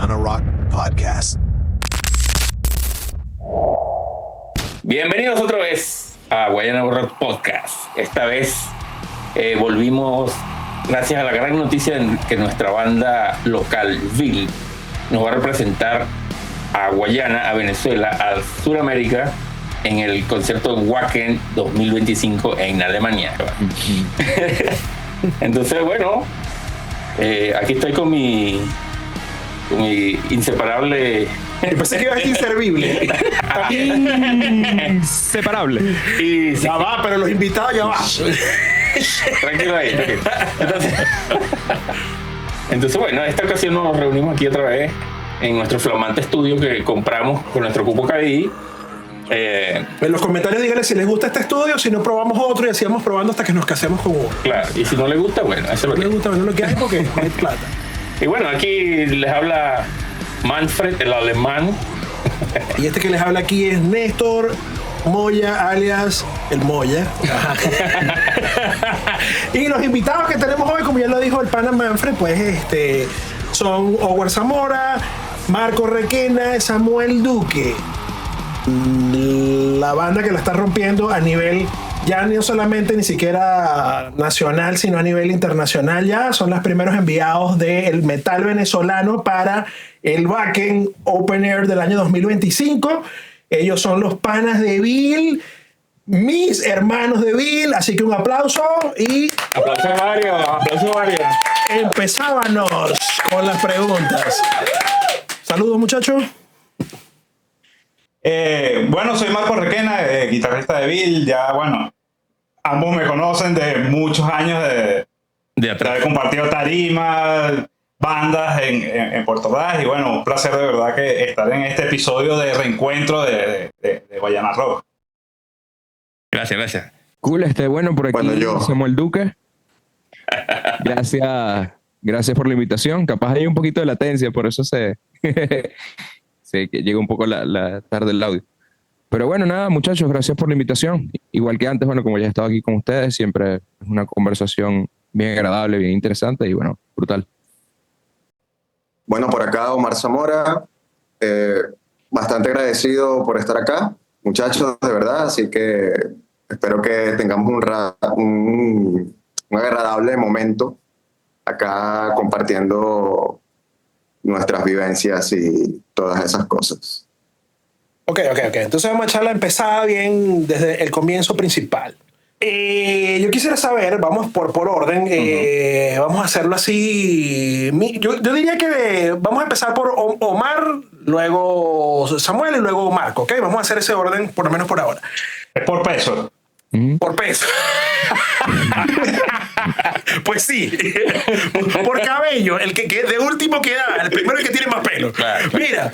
Guayana Rock Podcast. Bienvenidos otra vez a Guayana Rock Podcast. Esta vez volvimos gracias a la gran noticia que nuestra banda local, Vil, nos va a representar a Guayana, a Venezuela, a Sudamérica en el concierto Wacken 2025 en Alemania. Entonces, bueno, aquí estoy con mi inseparable... Pensé que iba a ser inservible. Inseparable. Y, Ya va, pero los invitados ya va. Tranquilo ahí. Entonces, bueno, esta ocasión nos reunimos aquí otra vez en nuestro flamante estudio que compramos con nuestro cupo KDI. En los comentarios díganle si les gusta este estudio, si no probamos otro y así vamos probando hasta que nos casemos con uno. Claro, y si no le gusta, bueno, eso es lo No que les gusta, bueno, lo que hay porque no hay plata. Y bueno, aquí les habla Manfred, el alemán. Y este que les habla aquí es Néstor Moya, alias el Moya. Y los invitados que tenemos hoy, como ya lo dijo el pana Manfred, pues son Howard Zamora, Marco Requena, Samuel Duque. La banda que la está rompiendo a nivel ya no solamente ni siquiera nacional, sino a nivel internacional. Ya son los primeros enviados del metal venezolano para el Wacken Open Air del año 2025. Ellos son los panas de Vil, mis hermanos de Vil, así que un aplauso y Aplausos varios. empezábamos con las preguntas. Saludos, muchachos. Bueno, soy Marco Requena, guitarrista de Vil. Ya, bueno, ambos me conocen de muchos años de haber compartido tarimas, bandas en Puerto Ordaz. Y bueno, un placer de verdad que estar en este episodio de reencuentro de Guayana Rock. Gracias. Cool, bueno, por aquí Bueno, yo. Samuel Duque. Gracias por la invitación. Capaz hay un poquito de latencia, por eso sé que llega un poco la tarde el audio. Pero bueno, nada, muchachos, gracias por la invitación. Igual que antes, bueno, como ya he estado aquí con ustedes, siempre es una conversación bien agradable, bien interesante y bueno, brutal. Bueno, por acá Omar Zamora, bastante agradecido por estar acá, muchachos, de verdad, así que espero que tengamos un agradable momento acá compartiendo nuestras vivencias y todas esas cosas. Ok. Entonces vamos a echar la empezada bien desde el comienzo principal. Yo quisiera saber, vamos por orden, vamos a hacerlo así. Yo diría que vamos a empezar por Omar, luego Samuel y luego Marco, ¿ok? Vamos a hacer ese orden por lo menos por ahora. Es por peso. Por peso. Pues sí. Por cabello. El que de último queda. El primero es el que tiene más pelo. Claro. Mira,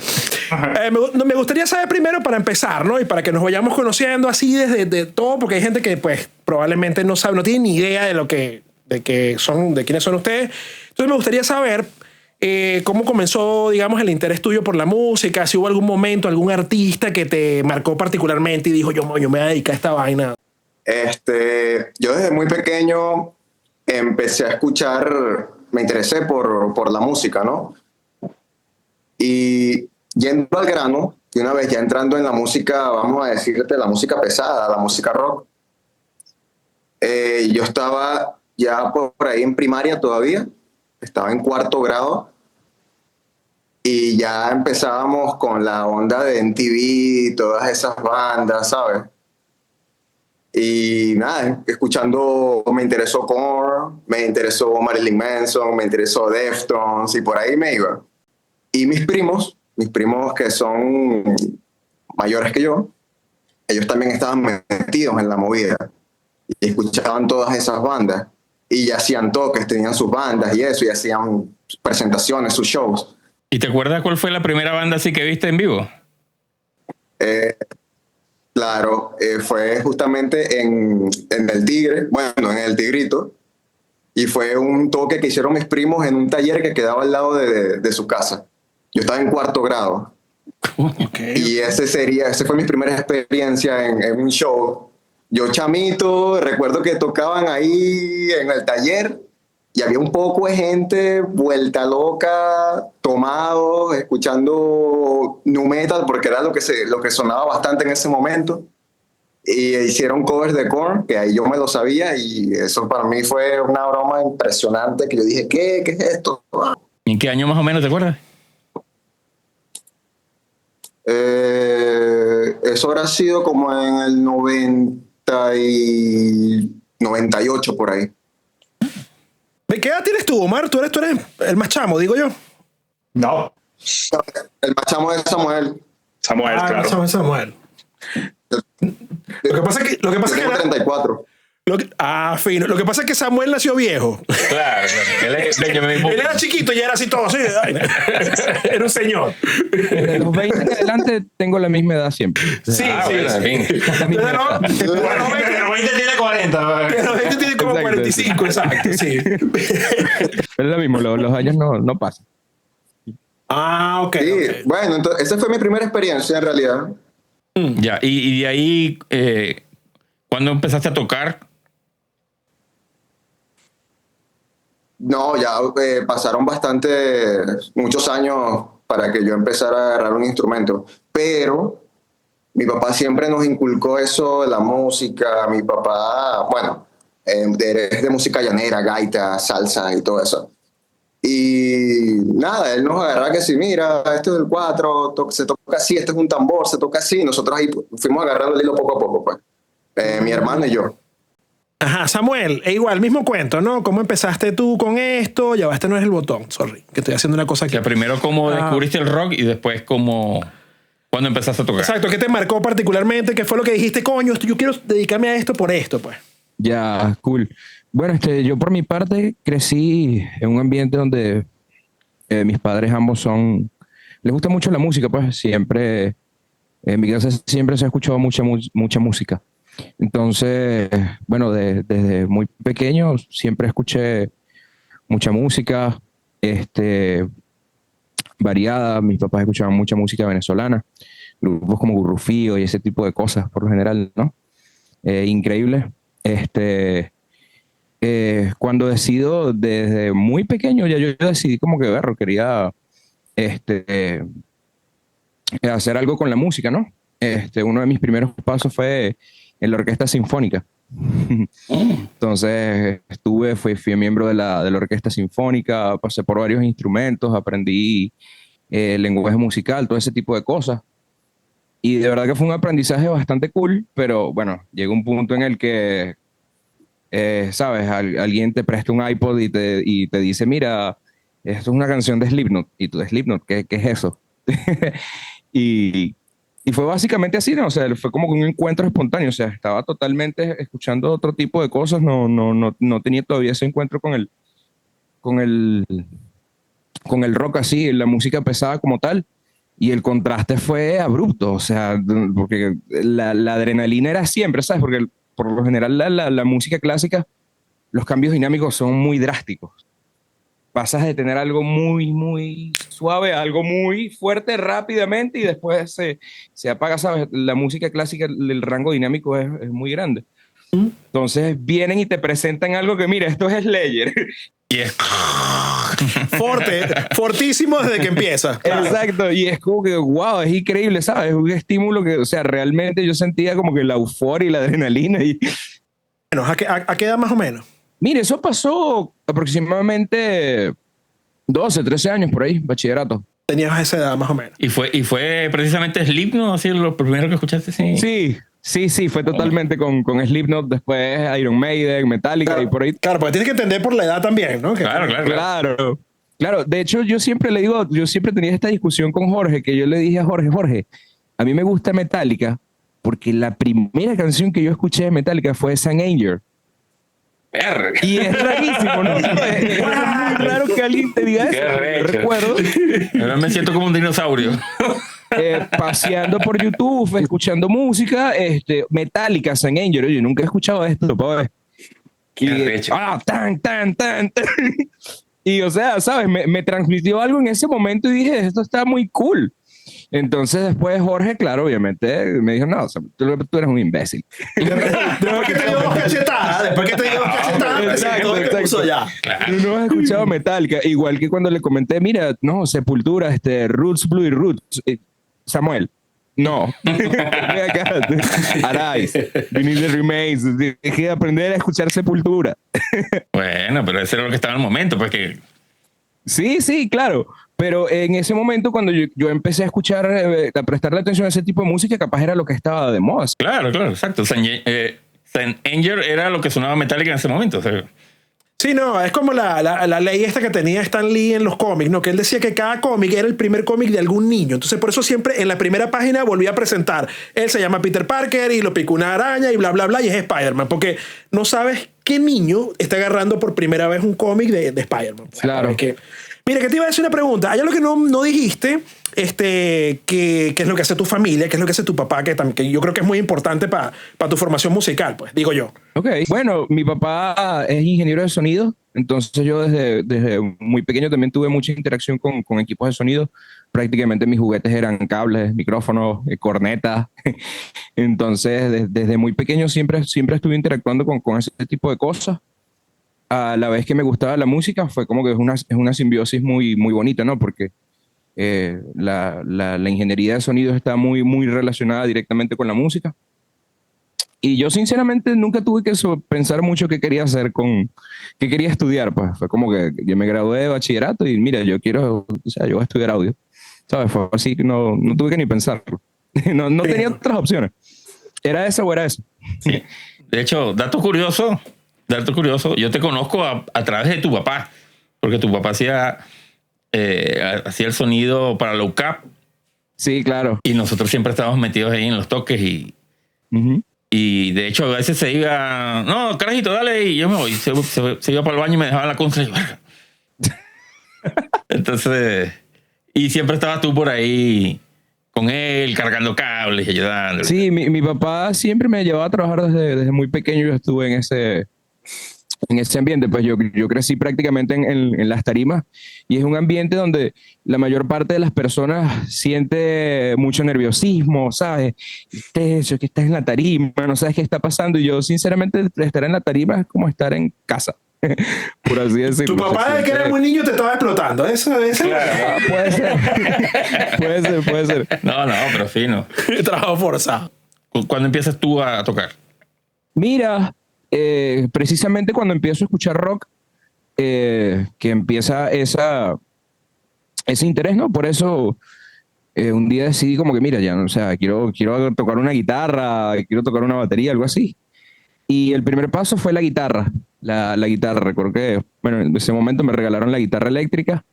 me gustaría saber primero para empezar, ¿no? Y para que nos vayamos conociendo así desde todo, porque hay gente que pues probablemente no sabe, no tiene ni idea de quiénes son ustedes. Entonces me gustaría saber cómo comenzó, digamos, el interés tuyo por la música, si hubo algún momento, algún artista que te marcó particularmente y dijo, yo me voy a dedicar a esta vaina. Yo desde muy pequeño empecé a escuchar, me interesé por la música, ¿no? Y yendo al grano, de una vez ya entrando en la música, vamos a decirte, la música pesada, la música rock, yo estaba ya por ahí en primaria todavía, estaba en 4º grado, y ya empezábamos con la onda de MTV, todas esas bandas, ¿sabes? Y nada, escuchando, me interesó Korn, me interesó Marilyn Manson, me interesó Deftones, y por ahí me iba. Y mis primos que son mayores que yo, ellos también estaban metidos en la movida y escuchaban todas esas bandas y ya hacían toques, tenían sus bandas y eso, y hacían presentaciones, sus shows. ¿Y te acuerdas cuál fue la primera banda así que viste en vivo? Claro, fue justamente en el Tigre, bueno, en el Tigrito, y fue un toque que hicieron mis primos en un taller que quedaba al lado de su casa. Yo estaba en 4º grado. Y ese fue mi primera experiencia en un show. Yo chamito, recuerdo que tocaban ahí en el taller y había un poco de gente vuelta loca, tomados, escuchando nu metal, porque era lo que sonaba bastante en ese momento. Y hicieron covers de Korn, que ahí yo me lo sabía, y eso para mí fue una broma impresionante, que yo dije, ¿qué es esto? ¿En qué año más o menos te acuerdas? Eso habrá sido como en el 98 por ahí. ¿Qué edad tienes tú, Omar? Tú eres el más chamo, digo yo. No, El más chamo de Samuel. Samuel, claro. Samuel. Lo que pasa es que Tengo 34. fino. Lo que pasa es que Samuel nació viejo. Claro. Él era chiquito y ya era así todo, así. Era un señor. Desde los 20 en adelante tengo la misma edad siempre. Sí. Bien. Desde los 20 Pero 20 tiene 40. tiene como Exacto. 45, exacto, sí. Pero es lo mismo, los años no pasan. Ok. Sí, Ok. bueno, entonces esa fue mi primera experiencia en realidad. Ya, y de ahí, ¿cuándo empezaste a tocar? No, ya pasaron muchos años para que yo empezara a agarrar un instrumento, pero mi papá siempre nos inculcó eso de la música. Mi papá, bueno, es de música llanera, gaita, salsa y todo eso. Y nada, él nos agarraba que si, mira, esto es el 4, se toca así, este es un tambor, se toca así. Nosotros ahí fuimos agarrando el hilo poco a poco, pues. Mi hermano y yo. Ajá, Samuel, igual, mismo cuento, ¿no? ¿Cómo empezaste tú con esto? Ya va, este no es el botón, sorry, que estoy haciendo una cosa aquí. O sea, primero cómo descubriste el rock y después cuándo empezaste a tocar. Exacto, ¿qué te marcó particularmente? ¿Qué fue lo que dijiste, coño, yo quiero dedicarme a esto por esto, pues? Ya, cool. Bueno, yo por mi parte crecí en un ambiente donde mis padres ambos les gusta mucho la música, pues siempre, en mi casa siempre se ha escuchado mucha música. Entonces, bueno, desde muy pequeño siempre escuché mucha música, variada. Mis papás escuchaban mucha música venezolana, grupos como Gurrufío y ese tipo de cosas, por lo general, ¿no? Increíble. Cuando decido desde muy pequeño, ya yo decidí como que quería hacer algo con la música, ¿no? Uno de mis primeros pasos fue en la orquesta sinfónica. Entonces fui miembro de la orquesta sinfónica, pasé por varios instrumentos, aprendí lenguaje musical, todo ese tipo de cosas. Y de verdad que fue un aprendizaje bastante cool, pero bueno, llega un punto en el que, ¿sabes? Alguien te presta un iPod y te dice, mira, esto es una canción de Slipknot. Y tú, ¿de Slipknot? ¿Qué es eso? Y fue básicamente así, ¿no? O sea, fue como un encuentro espontáneo. O sea, estaba totalmente escuchando otro tipo de cosas. No tenía todavía ese encuentro con el rock así, la música pesada como tal. Y el contraste fue abrupto. O sea, porque la adrenalina era siempre, ¿sabes? Porque por lo general la música clásica, los cambios dinámicos son muy drásticos. Pasas de tener algo muy, muy suave a algo muy fuerte rápidamente y después se apaga, ¿sabes? La música clásica, el rango dinámico es muy grande. Entonces vienen y te presentan algo que, mira, esto es Slayer. Y es... Fortísimo desde que empieza. Claro. Exacto, y es como que, wow, es increíble, ¿sabes? Es un estímulo que, o sea, realmente yo sentía como que la euforia y la adrenalina. Bueno, ¿a qué edad más o menos? Mire, eso pasó aproximadamente 12, 13 años por ahí, bachillerato. Tenías esa edad más o menos. ¿Y fue precisamente Slipknot, así lo primero que escuchaste? Sí, fue totalmente con Slipknot, después Iron Maiden, Metallica y por ahí. Claro, porque tienes que entender por la edad también, ¿no? Claro, de hecho yo siempre tenía esta discusión con Jorge, que yo le dije a Jorge, a mí me gusta Metallica porque la primera canción que yo escuché de Metallica fue Saint Anger. Y es rarísimo, ¿no? Es muy raro que alguien te diga eso. Recuerdo. Ahora me siento como un dinosaurio. Paseando por YouTube, escuchando música, Metallica, Saint Anger. Yo nunca he escuchado esto, pa' ver. Tan. Y o sea, ¿sabes? Me transmitió algo en ese momento y dije, esto está muy cool. Entonces después Jorge, claro, obviamente, me dijo, no, o sea, tú eres un imbécil. Después que te dio dos cachetadas, Exacto. Ya. Tú no has escuchado Metallica, igual que cuando le comenté, mira, no, Sepultura, Roots, Blue y Roots, Samuel. No. Arise, Beneath the Remains. Dejé de aprender a escuchar Sepultura. Bueno, pero ese era lo que estaba en el momento, pues que... Sí, claro. Pero en ese momento, cuando yo empecé a escuchar, a prestarle atención a ese tipo de música, capaz era lo que estaba de moda. Claro, exacto. Saint Anger era lo que sonaba Metallica en ese momento. O sea, Sí, no, es como la ley esta que tenía Stan Lee en los cómics, ¿no? Que él decía que cada cómic era el primer cómic de algún niño. Entonces, por eso siempre en la primera página volvía a presentar. Él se llama Peter Parker y lo picó una araña y bla, bla, bla, y es Spider-Man. Porque no sabes qué niño está agarrando por primera vez un cómic de Spider-Man. Claro. Mira, que te iba a decir una pregunta. Hay algo que no dijiste, que es lo que hace tu familia, que es lo que hace tu papá, que yo creo que es muy importante para tu formación musical, pues, digo yo. Ok. Bueno, mi papá es ingeniero de sonido, entonces yo desde muy pequeño también tuve mucha interacción con equipos de sonido. Prácticamente mis juguetes eran cables, micrófonos, cornetas. Entonces, desde muy pequeño siempre estuve interactuando con ese tipo de cosas. A la vez que me gustaba la música, fue como que es una simbiosis muy, muy bonita, ¿no? Porque la ingeniería de sonido está muy, muy relacionada directamente con la música. Y yo sinceramente nunca tuve que pensar mucho qué quería hacer qué quería estudiar, pues. Fue como que yo me gradué de bachillerato y mira, yo voy a estudiar audio. ¿Sabes? Fue así que no tuve que ni pensarlo. No tenía otras opciones. ¿Era eso o era eso? Sí. De hecho, dato curioso, yo te conozco a través de tu papá, porque tu papá hacía el sonido para Low Cap. Sí, claro. Y nosotros siempre estábamos metidos ahí en los toques y de hecho a veces se iba, no, carajito, dale, y yo me voy. Se iba para el baño y me dejaba la contra. Entonces, y siempre estabas tú por ahí con él, cargando cables y ayudándole. Sí, mi papá siempre me llevaba a trabajar desde muy pequeño. Yo estuve en ese ambiente, pues yo crecí prácticamente en las tarimas y es un ambiente donde la mayor parte de las personas siente mucho nerviosismo, ¿sabes? Eso, que estás en la tarima, no sabes qué está pasando, y yo sinceramente estar en la tarima es como estar en casa. Por así decirlo. Tu papá, desde que era muy niño, te estaba explotando. Eso. Claro, puede ser. No, pero fino. Trabajo forzado. ¿Cuándo empiezas tú a tocar? Mira, precisamente cuando empiezo a escuchar rock, que empieza ese interés, ¿no? Por eso un día decidí como que, mira, ya, o sea, quiero tocar una guitarra, quiero tocar una batería, algo así. Y el primer paso fue la guitarra. La guitarra, recuerdo que, bueno, en ese momento me regalaron la guitarra eléctrica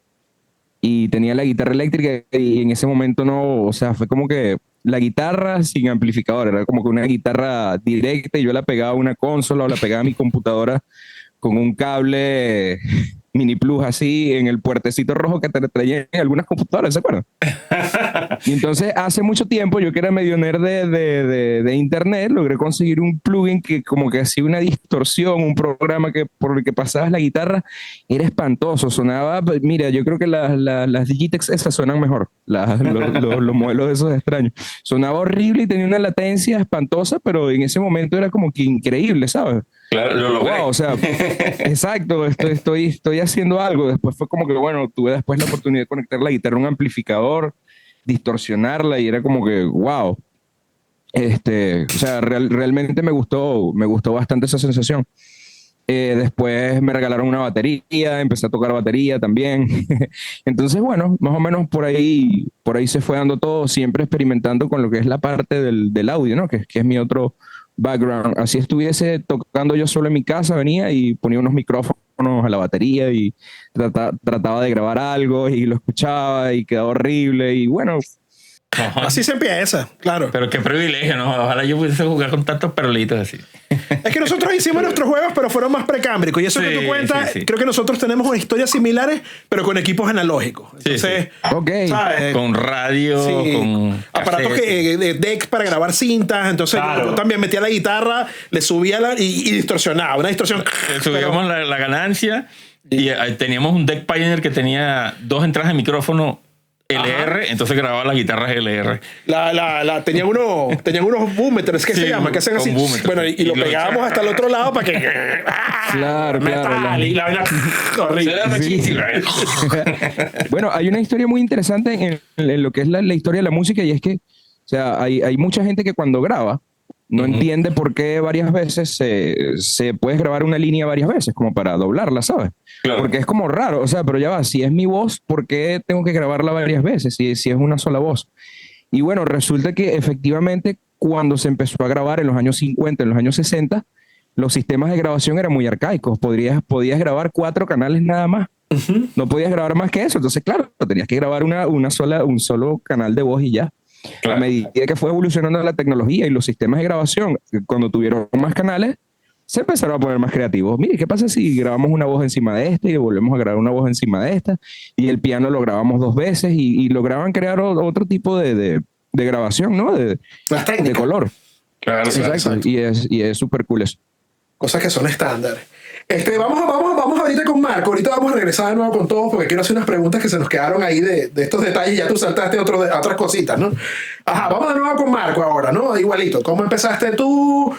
y tenía la guitarra eléctrica y en ese momento no, o sea, fue como que la guitarra sin amplificador, era como que una guitarra directa y yo la pegaba a una consola o la pegaba a mi computadora con un cable mini plus así en el puertecito rojo que te traían en algunas computadoras, ¿se acuerdan? Y entonces hace mucho tiempo, yo que era medio nerd de internet, logré conseguir un plugin que como que hacía una distorsión, un programa que por el que pasabas la guitarra, era espantoso, sonaba, mira, yo creo que las Digitex esas suenan mejor, los modelos esos extraños, sonaba horrible y tenía una latencia espantosa, pero en ese momento era como que increíble, ¿sabes? Claro, lo logré. Wow, o sea, exacto, estoy haciendo algo. Después fue como que, bueno, tuve después la oportunidad de conectar la guitarra a un amplificador, distorsionarla y era como que, wow. O sea, realmente me gustó bastante esa sensación. Después me regalaron una batería, empecé a tocar batería también. Entonces, bueno, más o menos por ahí se fue dando todo, siempre experimentando con lo que es la parte del audio, ¿no? Que es mi otro background. Así estuviese tocando yo solo en mi casa, venía y ponía unos micrófonos a la batería y trataba de grabar algo y lo escuchaba y quedaba horrible y bueno. Ajá. Así se empieza, claro. Pero qué privilegio, ¿no? Ojalá yo pudiese jugar con tantos perlitos así. Es que nosotros hicimos nuestros juegos, pero fueron más precámbricos. Y eso que tú cuentas, creo que nosotros tenemos unas historias similares, pero con equipos analógicos. Entonces, ¿sabes? Con radio, con aparatos de decks para grabar cintas. Entonces, yo también metía la guitarra, le subía y distorsionaba. Una distorsión. Subíamos la ganancia y teníamos un deck Pioneer que tenía 2 entradas de micrófono LR, entonces grababa las guitarras LR. Tenían unos boometers, ¿qué se llama? Que hacen así. Bueno, y lo pegábamos hasta el otro lado para que. Claro. Y la vaina horrible. Sí. Bueno, hay una historia muy interesante en lo que es la historia de la música, y es que, o sea, hay mucha gente que cuando graba no entiende por qué varias veces se puede grabar una línea varias veces, como para doblarla, ¿sabes? Claro. Porque es como raro, o sea, pero ya va, si es mi voz, ¿por qué tengo que grabarla varias veces si es una sola voz? Y bueno, resulta que efectivamente cuando se empezó a grabar en los años 50, en los años 60, los sistemas de grabación eran muy arcaicos. Podías grabar 4 canales nada más. No podías grabar más que eso. Entonces, claro, tenías que grabar un solo canal de voz y ya. Claro. A medida que fue evolucionando la tecnología y los sistemas de grabación, cuando tuvieron más canales, se empezaron a poner más creativos. Mire, ¿qué pasa si grabamos una voz encima de esta y volvemos a grabar una voz encima de esta? Y el piano lo grabamos 2 veces y lograban crear otro tipo de grabación, ¿no? De color. Claro, Exacto. Y es súper cool eso. Cosas que son estándar. Vamos ahorita con Marco. Ahorita vamos a regresar de nuevo con todos porque quiero hacer unas preguntas que se nos quedaron ahí de estos detalles. Ya tú saltaste otras cositas, ¿no? Ajá, vamos de nuevo con Marco ahora, ¿no? Igualito. ¿Cómo empezaste tú?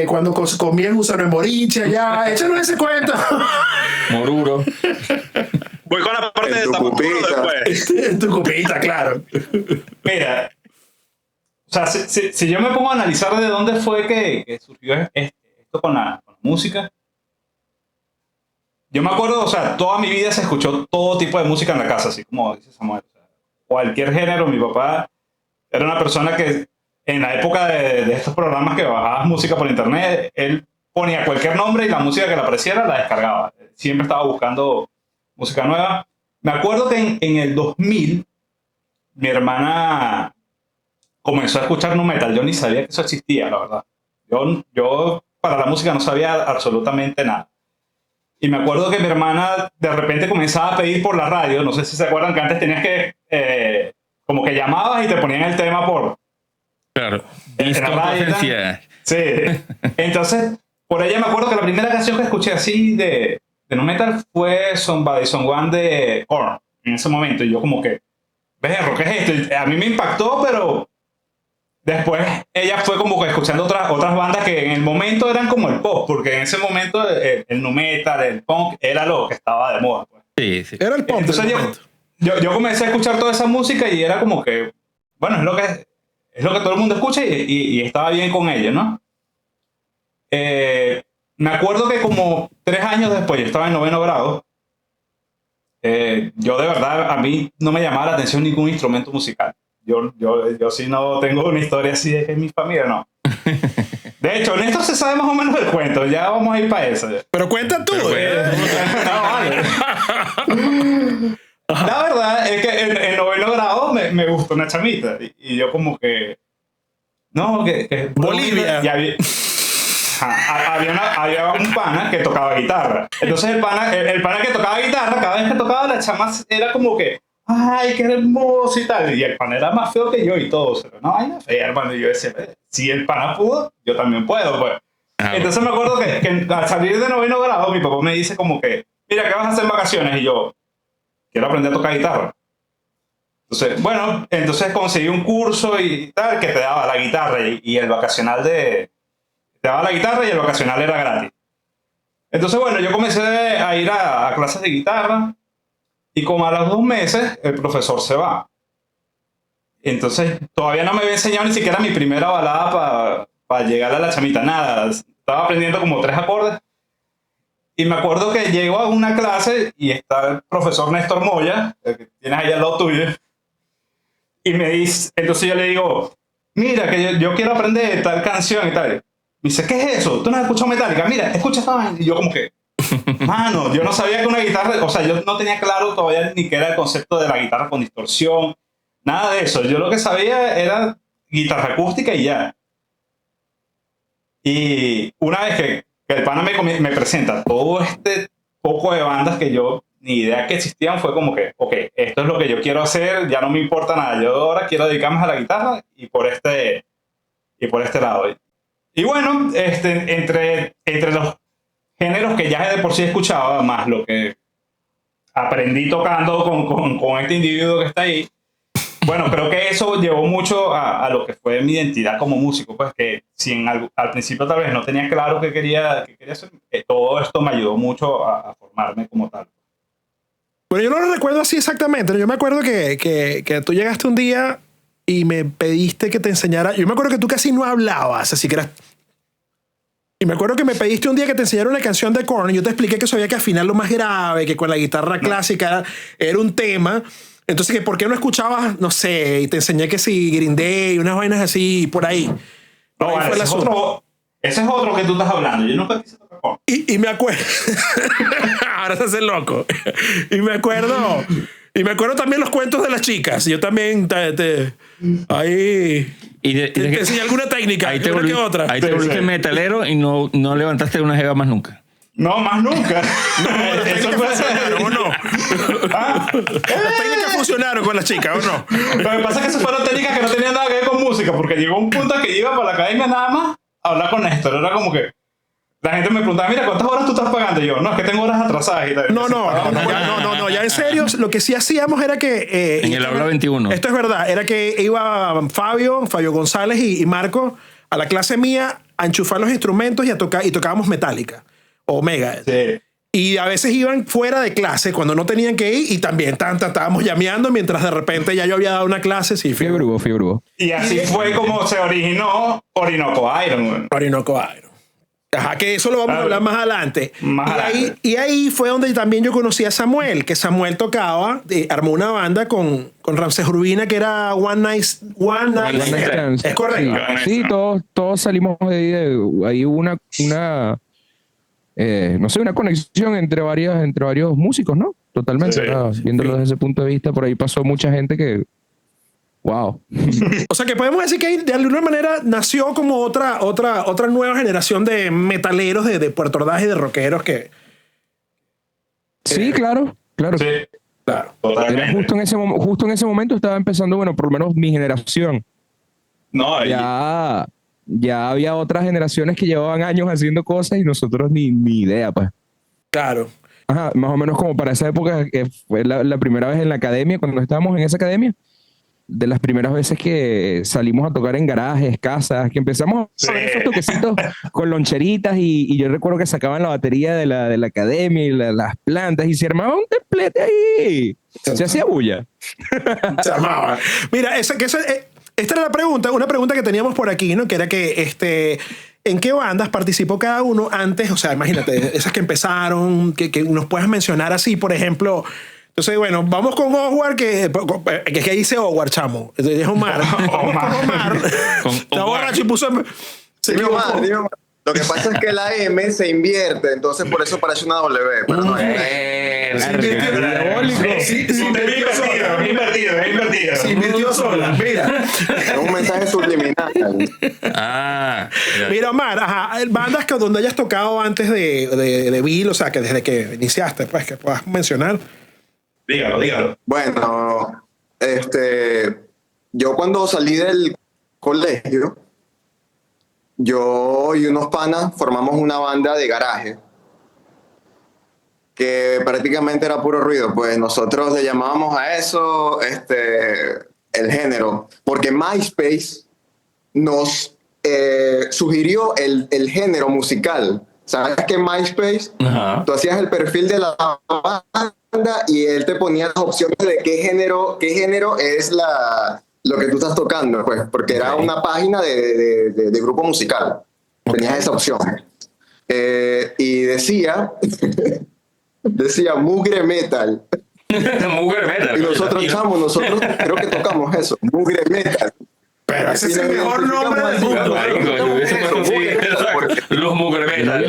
Cuando comías gusano en Moricha, ya. Échanos ese cuento. Moruro. Voy con la parte de tu Tapacuro cupita. después. En tu copita, claro. Mira, o sea, si yo me pongo a analizar de dónde fue que surgió esto con la música, yo me acuerdo, o sea, toda mi vida se escuchó todo tipo de música en la casa, así como dice Samuel. O sea, cualquier género. Mi papá era una persona que en la época de estos programas que bajabas música por internet, él ponía cualquier nombre y la música que le apareciera la descargaba. Siempre estaba buscando música nueva. Me acuerdo que en el 2000 mi hermana comenzó a escuchar nu metal. Yo ni sabía que eso existía, la verdad. Yo para la música no sabía absolutamente nada. Y me acuerdo que mi hermana de repente comenzaba a pedir por la radio. No sé si se acuerdan que antes tenías que, como que llamabas y te ponían el tema por... Claro. en la radio y tal. Sí. Entonces, por ella me acuerdo que la primera canción que escuché así de nu metal fue Somebody Someone de Korn. En ese momento. Y yo como que, ¿ves? ¿Qué es esto? Y a mí me impactó, pero... Después ella fue como que escuchando otras bandas que en el momento eran como el pop, porque en ese momento el nu metal, el punk, era lo que estaba de moda. Pues. Sí. Era el pop. Entonces yo comencé a escuchar toda esa música y era como que, bueno, es lo que todo el mundo escucha y estaba bien con ello, ¿no? Me acuerdo que como 3 años después, yo estaba en 9º grado, yo de verdad, a mí no me llamaba la atención ningún instrumento musical. Yo sí no tengo una historia así de que en mi familia, no. De hecho, en esto se sabe más o menos el cuento. Ya vamos a ir para eso. Pero cuenta tú. No, vale. La verdad es que en 9º grado me gustó una chamita. Y yo como que... No, que Bolivia. Y había un pana que tocaba guitarra. Entonces el pana que tocaba guitarra, cada vez que tocaba la chama era como que... ¡Ay, qué hermoso! Y tal. Y el pana era más feo que yo y todo. Pero no, ay, no fea, hermano. Y yo decía, si el pana pudo, yo también puedo, pues. Entonces me acuerdo que al salir de 9º grado, mi papá me dice como que, mira, ¿qué vas a hacer en vacaciones? Y yo, quiero aprender a tocar guitarra. Entonces, bueno, entonces conseguí un curso y tal, que te daba la guitarra y el vacacional te daba la guitarra y el vacacional era gratis. Entonces, bueno, yo comencé a ir a clases de guitarra. Y como a los 2 meses, el profesor se va. Entonces, todavía no me había enseñado ni siquiera mi primera balada para llegar a la chamita. Nada, estaba aprendiendo como 3 acordes. Y me acuerdo que llego a una clase y está el profesor Néstor Moya, el que tienes ahí al lado tuyo. Y me dice, entonces yo le digo, mira, que yo quiero aprender tal canción y tal. Me dice, ¿qué es eso? ¿Tú no has escuchado Metallica? Mira, escucha esta vaina. Y yo como que... Mano, yo no sabía que una guitarra, o sea, yo no tenía claro todavía ni qué era el concepto de la guitarra con distorsión, nada de eso. Yo lo que sabía era guitarra acústica y ya. Y una vez que el pana me presenta todo este poco de bandas que yo ni idea que existían, fue como que, ok, esto es lo que yo quiero hacer, ya no me importa nada. Yo ahora quiero dedicarme a la guitarra y por este lado. Y bueno, entre los géneros que ya de por sí escuchaba, más lo que aprendí tocando con este individuo que está ahí. Bueno, creo que eso llevó mucho a lo que fue mi identidad como músico, pues que si al principio tal vez no tenía claro qué quería hacer, todo esto me ayudó mucho a formarme como tal. Bueno, yo no lo recuerdo así exactamente. Yo me acuerdo que tú llegaste un día y me pediste que te enseñara. Yo me acuerdo que tú casi no hablabas, así que eras. Y me acuerdo que me pediste un día que te enseñara una canción de Korn y yo te expliqué que eso había que afinarlo más grave, que con la guitarra clásica era un tema. Entonces, que ¿por qué no escuchabas, no sé, y te enseñé que sí, Green Day, unas vainas así, por ahí? No, vale, ese es otro que tú estás hablando. Yo nunca quise tocar Korn. Y me acuerdo. Ahora se hace loco. Y me acuerdo también los cuentos de las chicas. Yo también ahí. Te enseñé alguna técnica. Ahí te volviste metalero y no levantaste una jeva más nunca. No, más nunca. No, Eso puede ser. ¿O no? ¿Ah? Las técnicas funcionaron con las chicas, ¿o no? Lo que pasa es que esas fueron técnicas que no tenían nada que ver con música, porque llegó un punto que iba para la academia nada más a hablar con Néstor. Era como que la gente me preguntaba, mira, ¿cuántas horas tú estás pagando? Y yo, no, es que tengo horas atrasadas y tal. No, ya en serio, lo que sí hacíamos era que... en el aula 21. Esto es verdad, era que iba Fabio González y Marco a la clase mía a enchufar los instrumentos y tocábamos Metallica o Mega. Sí. Y a veces iban fuera de clase cuando no tenían que ir y también estábamos llameando mientras de repente ya yo había dado una clase. Sí, Fiebre hubo. Y así fue como se originó Orinoco Iron. Orinoco Iron. Ajá, que eso lo vamos a hablar más adelante. Y ahí fue donde también yo conocí a Samuel, que Samuel tocaba, armó una banda con Ramsés Urbina que era One Night Stand. Es correcto. Sí, todos salimos de ahí. Ahí hubo una no sé, una conexión entre varios músicos, ¿no? Totalmente. Sí, viéndolo desde ese punto de vista, por ahí pasó mucha gente que... Wow. O sea que podemos decir que de alguna manera nació como otra nueva generación de metaleros, de Puerto Ordaz y de rockeros que... Sí, claro. Sí, claro. Era justo en ese momento estaba empezando, bueno, por lo menos mi generación. No, Ya había otras generaciones que llevaban años haciendo cosas y nosotros ni idea, pues. Claro. Ajá, más o menos como para esa época, que fue la primera vez en la academia, cuando estábamos en esa academia, de las primeras veces que salimos a tocar en garajes, casas, que empezamos a ver esos toquecitos con loncheritas y yo recuerdo que sacaban la batería de la academia y las plantas y se armaba un templete ahí. Se hacía bulla. Se armaba. Mira, esta era la pregunta, una pregunta que teníamos por aquí, ¿no? Que era que ¿en qué bandas participó cada uno antes? O sea, imagínate, esas que empezaron, que nos puedas mencionar así, por ejemplo. Entonces, bueno, vamos con Oswald, que dice Oswald, chamo. Es Omar. Omar. Está borracho y puso... Dime Omar. Lo que pasa es que la M se invierte, entonces por eso parece una W. Pero no es. Es invertido. Se invirtió sola, mira. Es un mensaje subliminal. Mira, Omar, bandas donde hayas tocado antes de Bill, o sea, que desde que iniciaste, pues, que puedas mencionar. Dígalo. Bueno, yo cuando salí del colegio, yo y unos panas formamos una banda de garaje que prácticamente era puro ruido. Pues nosotros le llamábamos a eso el género, porque MySpace nos sugirió el género musical. ¿Sabes que en MySpace tú hacías el perfil de la banda y él te ponía las opciones de qué género es lo que tú estás tocando, pues, porque era una página de grupo musical. Tenías esa opción. Y decía Mugre Metal. Mugre Metal. Y nosotros creo que tocamos eso, Mugre Metal. Pero ese es el mejor nombre del mundo. Los Mugre Metal.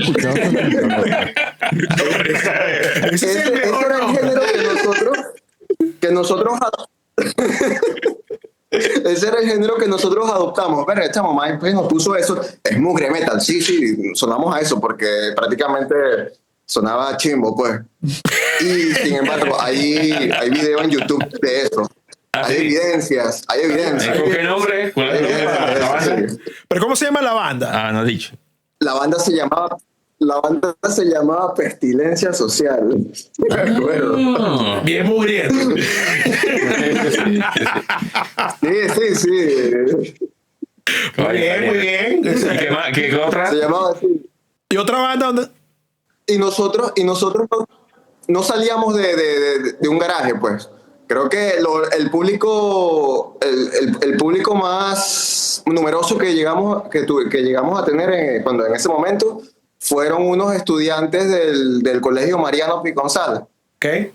Ese es el mejor era el género que nosotros ese era el género que nosotros adoptamos. Verga, chamo, MySpace nos puso eso. Es Mugre Metal. Sí, sonamos a eso porque prácticamente sonaba chimbo, pues. Y sin embargo, hay video en YouTube de eso. Hay evidencias. ¿Con qué nombre? ¿Cuál es el nombre de la banda? ¿Pero cómo se llama la banda? No he dicho. La banda se llamaba La banda se llamaba Pestilencia Social. Me acuerdo. Bien mugriento. Sí. Muy bien, muy bien. ¿Y qué más? ¿Qué otra? Se llamaba así. ¿Y otra banda donde? Y nosotros no salíamos de un garaje, pues. Creo que el público más numeroso que llegamos a tener en ese momento fueron unos estudiantes del Colegio Mariano Piconzal, ¿Qué?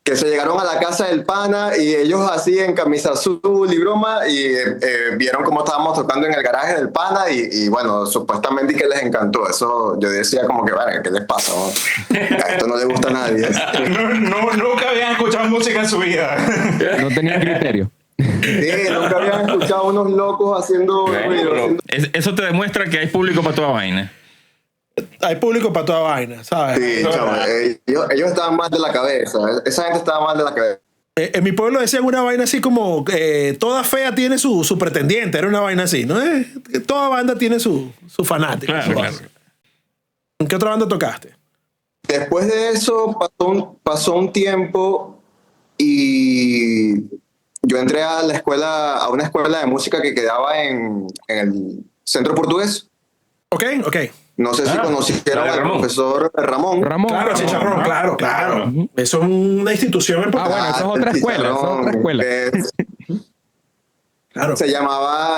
que se llegaron a la casa del pana y ellos así en camisa azul y broma y vieron cómo estábamos tocando en el garaje del pana y bueno, supuestamente que les encantó. Eso yo decía como que, bueno, ¿qué les pasa? ¿No? A esto no le gusta a nadie. Nunca habían escuchado música en su vida. No tenía criterio. Sí, nunca habían escuchado unos locos haciendo ruido. Eso te demuestra que hay público para toda vaina. Hay público para toda vaina, ¿sabes? Sí, chaval, ellos estaban mal de la cabeza. Esa gente estaba mal de la cabeza. En mi pueblo decían una vaina así como toda fea tiene su pretendiente, era una vaina así, ¿no? Que toda banda tiene su fanático. Claro. ¿En qué otra banda tocaste? Después de eso pasó un tiempo y yo entré a una escuela de música que quedaba en el Centro Portugués. Ok. No sé si conocieron al profesor Ramón. Claro, Chicharrón, claro. Eso es una institución en Portugal. Bueno, eso es otra escuela. Claro. Se llamaba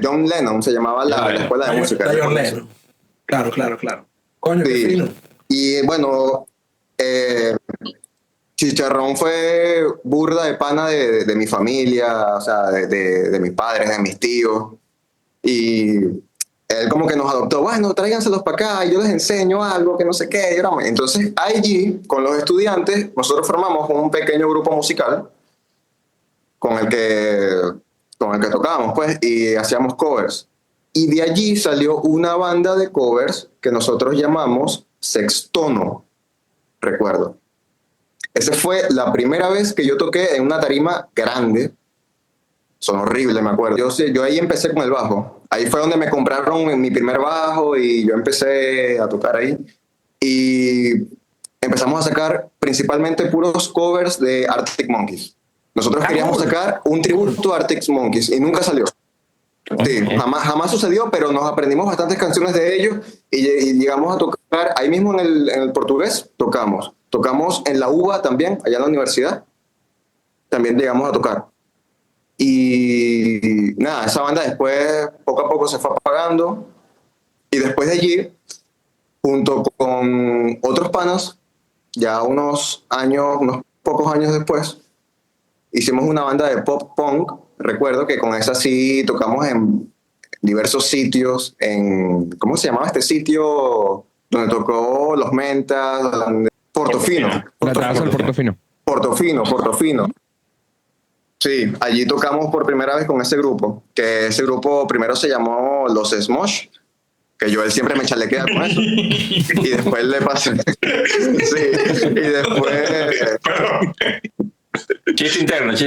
John Lennon, se llamaba la escuela de música. John Lennon. Claro. Coño, Sí. qué fino. Y bueno, Chicharrón fue burda de pana de mi familia, o sea, de mis padres, de mis tíos. Y él como que nos adoptó, bueno, tráiganselos para acá, yo les enseño algo, que no sé qué. Entonces, allí, con los estudiantes, nosotros formamos un pequeño grupo musical con el que tocábamos, pues, y hacíamos covers. Y de allí salió una banda de covers que nosotros llamamos Sextono, recuerdo. Esa fue la primera vez que yo toqué en una tarima grande. Son horribles, me acuerdo. Yo ahí empecé con el bajo. Ahí fue donde me compraron mi primer bajo y yo empecé a tocar ahí. Y empezamos a sacar principalmente puros covers de Arctic Monkeys. Nosotros queríamos sacar un tributo a Arctic Monkeys y nunca salió. Sí, jamás sucedió, pero nos aprendimos bastantes canciones de ellos y llegamos a tocar ahí mismo en el Portugués. Tocamos en la UBA también, allá en la universidad. También llegamos a tocar. Y nada, esa banda después poco a poco se fue apagando y después de allí, junto con otros panas, ya unos pocos años después, hicimos una banda de pop punk. Recuerdo que con esa sí tocamos en diversos sitios, ¿cómo se llamaba este sitio donde tocó Los Mentas? Portofino. Portofino. Sí, allí tocamos por primera vez con ese grupo, que ese grupo primero se llamó Los Smosh, que él siempre me chalequea con eso, y después le pasé, sí, y después... Chiste interno. Sí,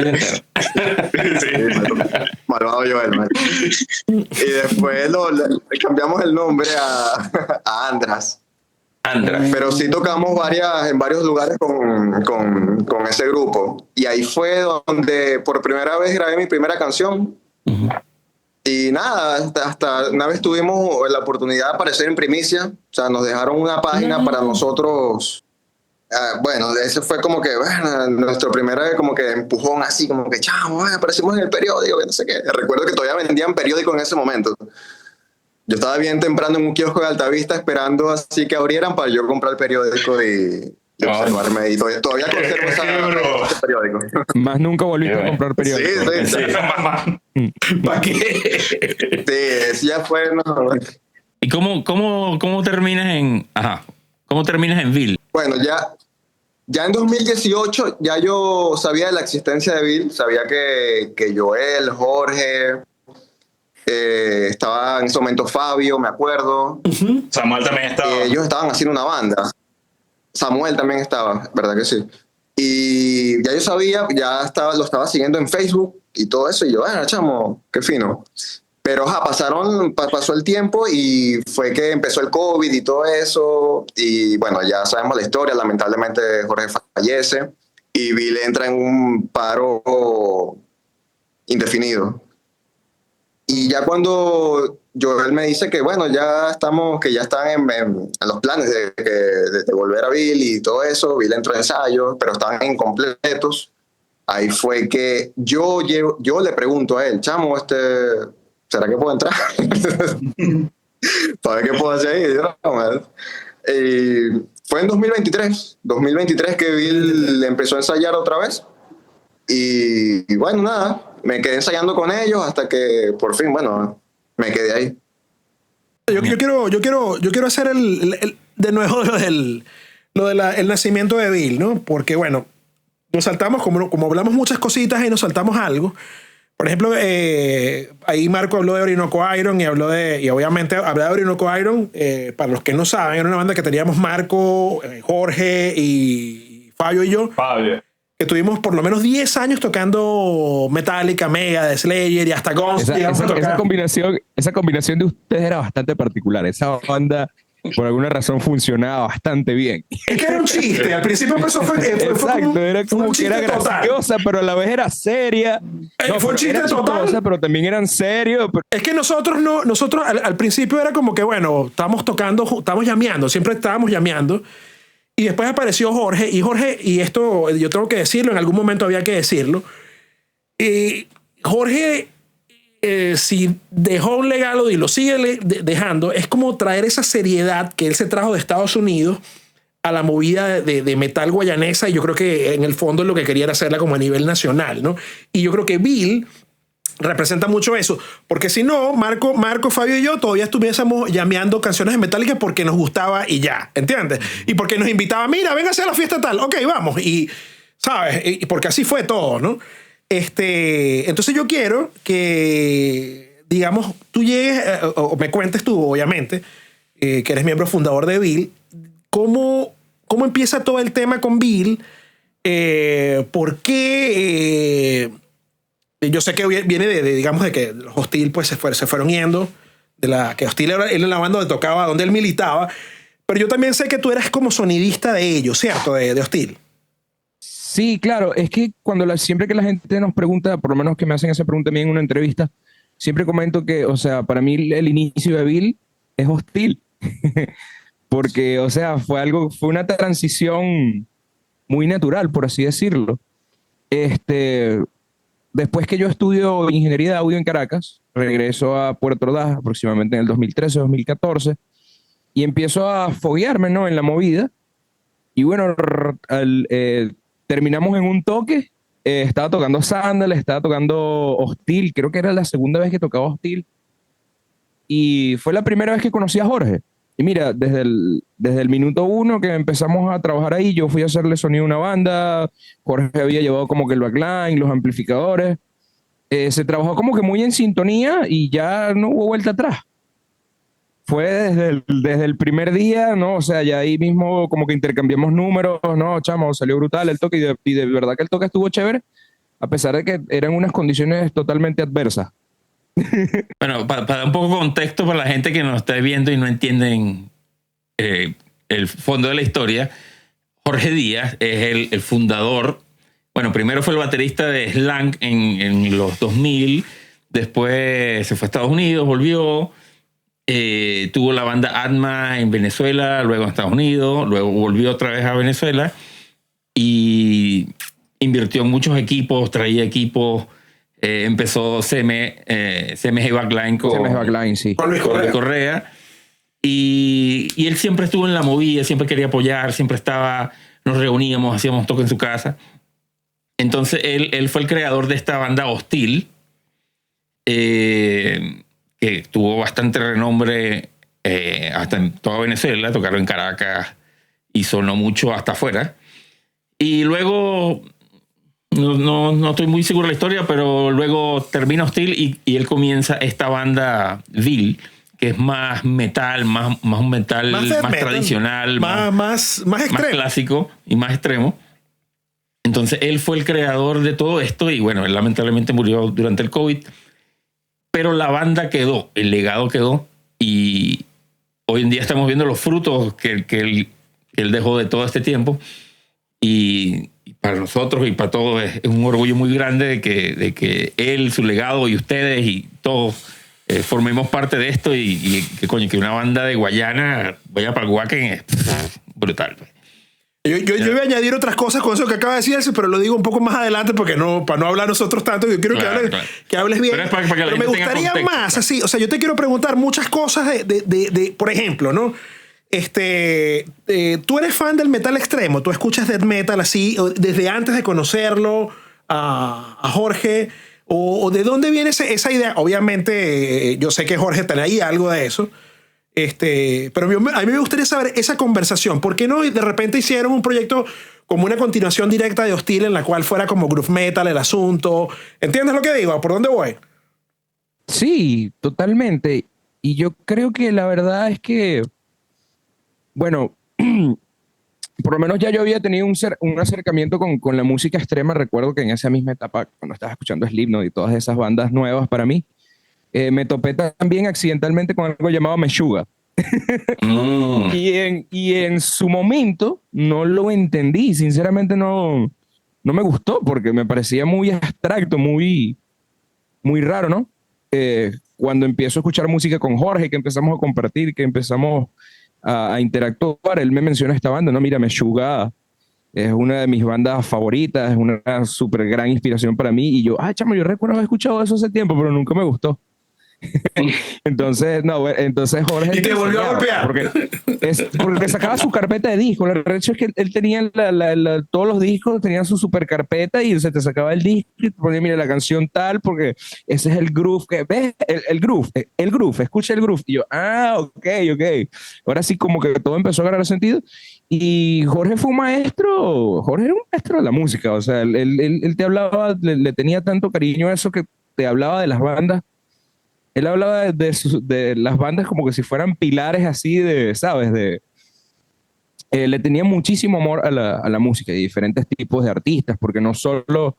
malvado Joel, man. Y después le cambiamos el nombre a Andras. Pero sí tocamos en varios lugares con ese grupo. Y ahí fue donde por primera vez grabé mi primera canción. Uh-huh. Y nada, hasta una vez tuvimos la oportunidad de aparecer en primicia. O sea, nos dejaron una página para nosotros. Bueno, ese fue como que, nuestro primer como que empujón así, como que, chamo, aparecimos en el periódico, que no sé qué. Recuerdo que todavía vendían periódicos en ese momento. Yo estaba bien temprano en un kiosco de Altavista esperando así que abrieran para yo comprar el periódico y observarme. Y todavía conservo ese periódico. Más nunca volviste a comprar periódico. Sí. ¿Para qué? Sí, ya fue. No. ¿Y cómo terminas en Vil? Bueno, ya en 2018 ya yo sabía de la existencia de Vil, sabía que Joel, Jorge... estaba en ese momento Fabio, me acuerdo. Uh-huh. Samuel también estaba. Ellos estaban haciendo una banda. Samuel también estaba, ¿verdad que sí? Y ya yo sabía, lo estaba siguiendo en Facebook y todo eso. Y yo, chamo, qué fino. Pero pasó el tiempo y fue que empezó el COVID y todo eso. Y bueno, ya sabemos la historia. Lamentablemente Jorge fallece y Bill entra en un paro indefinido. Y ya cuando Joel me dice que bueno, que ya están en los planes de volver a Bill y todo eso, Bill entró en ensayo, pero estaban incompletos. Ahí fue que yo le pregunto a él, chamo, ¿será que puedo entrar? ¿Para ver qué puedo hacer ahí? Fue en 2023 que Bill empezó a ensayar otra vez. Y bueno, nada, me quedé ensayando con ellos hasta que por fin, bueno, me quedé ahí. Yo quiero hacer de nuevo el nacimiento de Bill, ¿no? Porque bueno, nos saltamos, como hablamos muchas cositas y nos saltamos algo. Por ejemplo, ahí Marco habló de Orinoco Iron y obviamente hablé de Orinoco Iron. Para los que no saben, era una banda que teníamos Marco, Jorge y Fabio y yo. Fabio. Que tuvimos por lo menos 10 años tocando Metallica, Megadeth, Slayer y hasta Guns. Esa combinación de ustedes era bastante particular. Esa banda, por alguna razón, funcionaba bastante bien. Es que era un chiste. Al principio empezó Exacto, era como que era graciosa, pero a la vez era seria. Fue un chiste total. Pero también eran serios. Es que nosotros al principio era como que, bueno, estamos llameando, siempre estábamos llameando. Y después apareció Jorge, y esto yo tengo que decirlo, en algún momento había que decirlo. Jorge, si dejó un legado y lo sigue dejando, es como traer esa seriedad que él se trajo de Estados Unidos a la movida de metal guayanesa, y yo creo que en el fondo lo que quería era hacerla como a nivel nacional, ¿no? Y yo creo que Bill representa mucho eso, porque si no, Marco, Fabio y yo todavía estuviésemos llameando canciones de Metallica porque nos gustaba y ya, ¿entiendes? Y porque nos invitaba, mira, véngase a la fiesta tal, ok, vamos, y ¿sabes? Y porque así fue todo, ¿no? Entonces yo quiero que, digamos, tú llegues, o me cuentes tú, obviamente, que eres miembro fundador de Bill, ¿cómo empieza todo el tema con Bill? ¿Por qué? Yo sé que viene digamos, de que los Hostil pues se fueron yendo, que Hostil era la banda donde tocaba, donde él militaba, pero yo también sé que tú eras como sonidista de ellos, ¿cierto? De Hostil. Sí, claro, es que siempre que la gente nos pregunta, por lo menos que me hacen esa pregunta a mí en una entrevista, siempre comento que, o sea, para mí el inicio de Bill es Hostil, porque, o sea, fue una transición muy natural, por así decirlo. Después que yo estudio ingeniería de audio en Caracas, regreso a Puerto Ordaz aproximadamente en el 2013-2014 y empiezo a foguearme, ¿no?, en la movida. Y bueno, terminamos en un toque. Estaba tocando Sandal, estaba tocando Hostil. Creo que era la segunda vez que tocaba Hostil. Y fue la primera vez que conocí a Jorge. Y mira, desde el minuto 1 que empezamos a trabajar ahí, yo fui a hacerle sonido a una banda, Jorge había llevado como que el backline, los amplificadores, se trabajó como que muy en sintonía y ya no hubo vuelta atrás. Fue desde el primer día, ¿no? O sea, ya ahí mismo como que intercambiamos números, ¿no? Chamo, salió brutal el toque y de verdad que el toque estuvo chévere, a pesar de que eran unas condiciones totalmente adversas. Bueno, para dar un poco de contexto para la gente que nos está viendo y no entienden el fondo de la historia, Jorge Díaz es el fundador. Bueno, primero fue el baterista de Slang en los 2000, después se fue a Estados Unidos, volvió, tuvo la banda Atma en Venezuela, luego en Estados Unidos, luego volvió otra vez a Venezuela y invirtió en muchos equipos, traía equipos. Empezó CMG Backline con Luis Correa. Y él siempre estuvo en la movida, siempre quería apoyar, siempre estaba, nos reuníamos, hacíamos toque en su casa. Entonces él fue el creador de esta banda Hostil, que tuvo bastante renombre hasta en toda Venezuela, tocaron en Caracas y sonó mucho hasta afuera. Y luego... No estoy muy seguro de la historia, pero luego termina Hostil y él comienza esta banda Bill, que es más metal, más un metal más tradicional, más clásico y más extremo. Entonces él fue el creador de todo esto y bueno, él lamentablemente murió durante el COVID. pero la banda quedó, el legado quedó, y hoy en día estamos viendo los frutos que él dejó de todo este tiempo, y para nosotros y para todos es un orgullo muy grande de que él, su legado y ustedes y todos formemos parte de esto, y que coño, que una banda de Guayana vaya para el Wacken es brutal. Yo voy a añadir otras cosas con eso que acaba de decirse, pero lo digo un poco más adelante porque para no hablar nosotros tanto. Yo quiero que hables bien. Pero me gustaría más así. O sea, yo te quiero preguntar muchas cosas de por ejemplo, ¿no? Tú eres fan del metal extremo, tú escuchas death metal así desde antes de conocerlo a Jorge, o de dónde viene esa idea. Obviamente yo sé que Jorge tiene ahí algo de eso, pero a mí me gustaría saber esa conversación. ¿Por qué no de repente hicieron un proyecto como una continuación directa de Hostil en la cual fuera como groove metal el asunto? ¿Entiendes lo que digo? ¿Por dónde voy? Sí, totalmente. Y yo creo que la verdad es que, bueno, por lo menos ya yo había tenido un acercamiento con la música extrema. Recuerdo que en esa misma etapa, cuando estaba escuchando Slipknot y todas esas bandas nuevas para mí, me topé también accidentalmente con algo llamado Meshuggah. Y en su momento no lo entendí. Sinceramente no me gustó porque me parecía muy abstracto, muy raro, ¿no? Cuando empiezo a escuchar música con Jorge, que empezamos a compartir, que empezamos a interactuar, él me menciona esta banda, ¿no? Mira, Meshuggah es una de mis bandas favoritas, es una súper gran inspiración para mí. Y yo, chamo, yo recuerdo haber escuchado eso hace tiempo, pero nunca me gustó. Entonces Jorge... Y te volvió a golpear. Porque sacaba su carpeta de discos. Lo hecho es que él tenía todos los discos, tenían su super carpeta y se te sacaba el disco y te ponía, mira, la canción tal, porque ese es el groove. ¿Ves? El groove, escucha el groove. Y yo, ok. Ahora sí como que todo empezó a agarrar sentido. Y Jorge fue un maestro, Jorge era un maestro de la música. O sea, él te hablaba, le tenía tanto cariño a eso que te hablaba de las bandas. Él hablaba de las bandas como que si fueran pilares así ¿sabes? Le tenía muchísimo amor a la música y diferentes tipos de artistas, porque no solo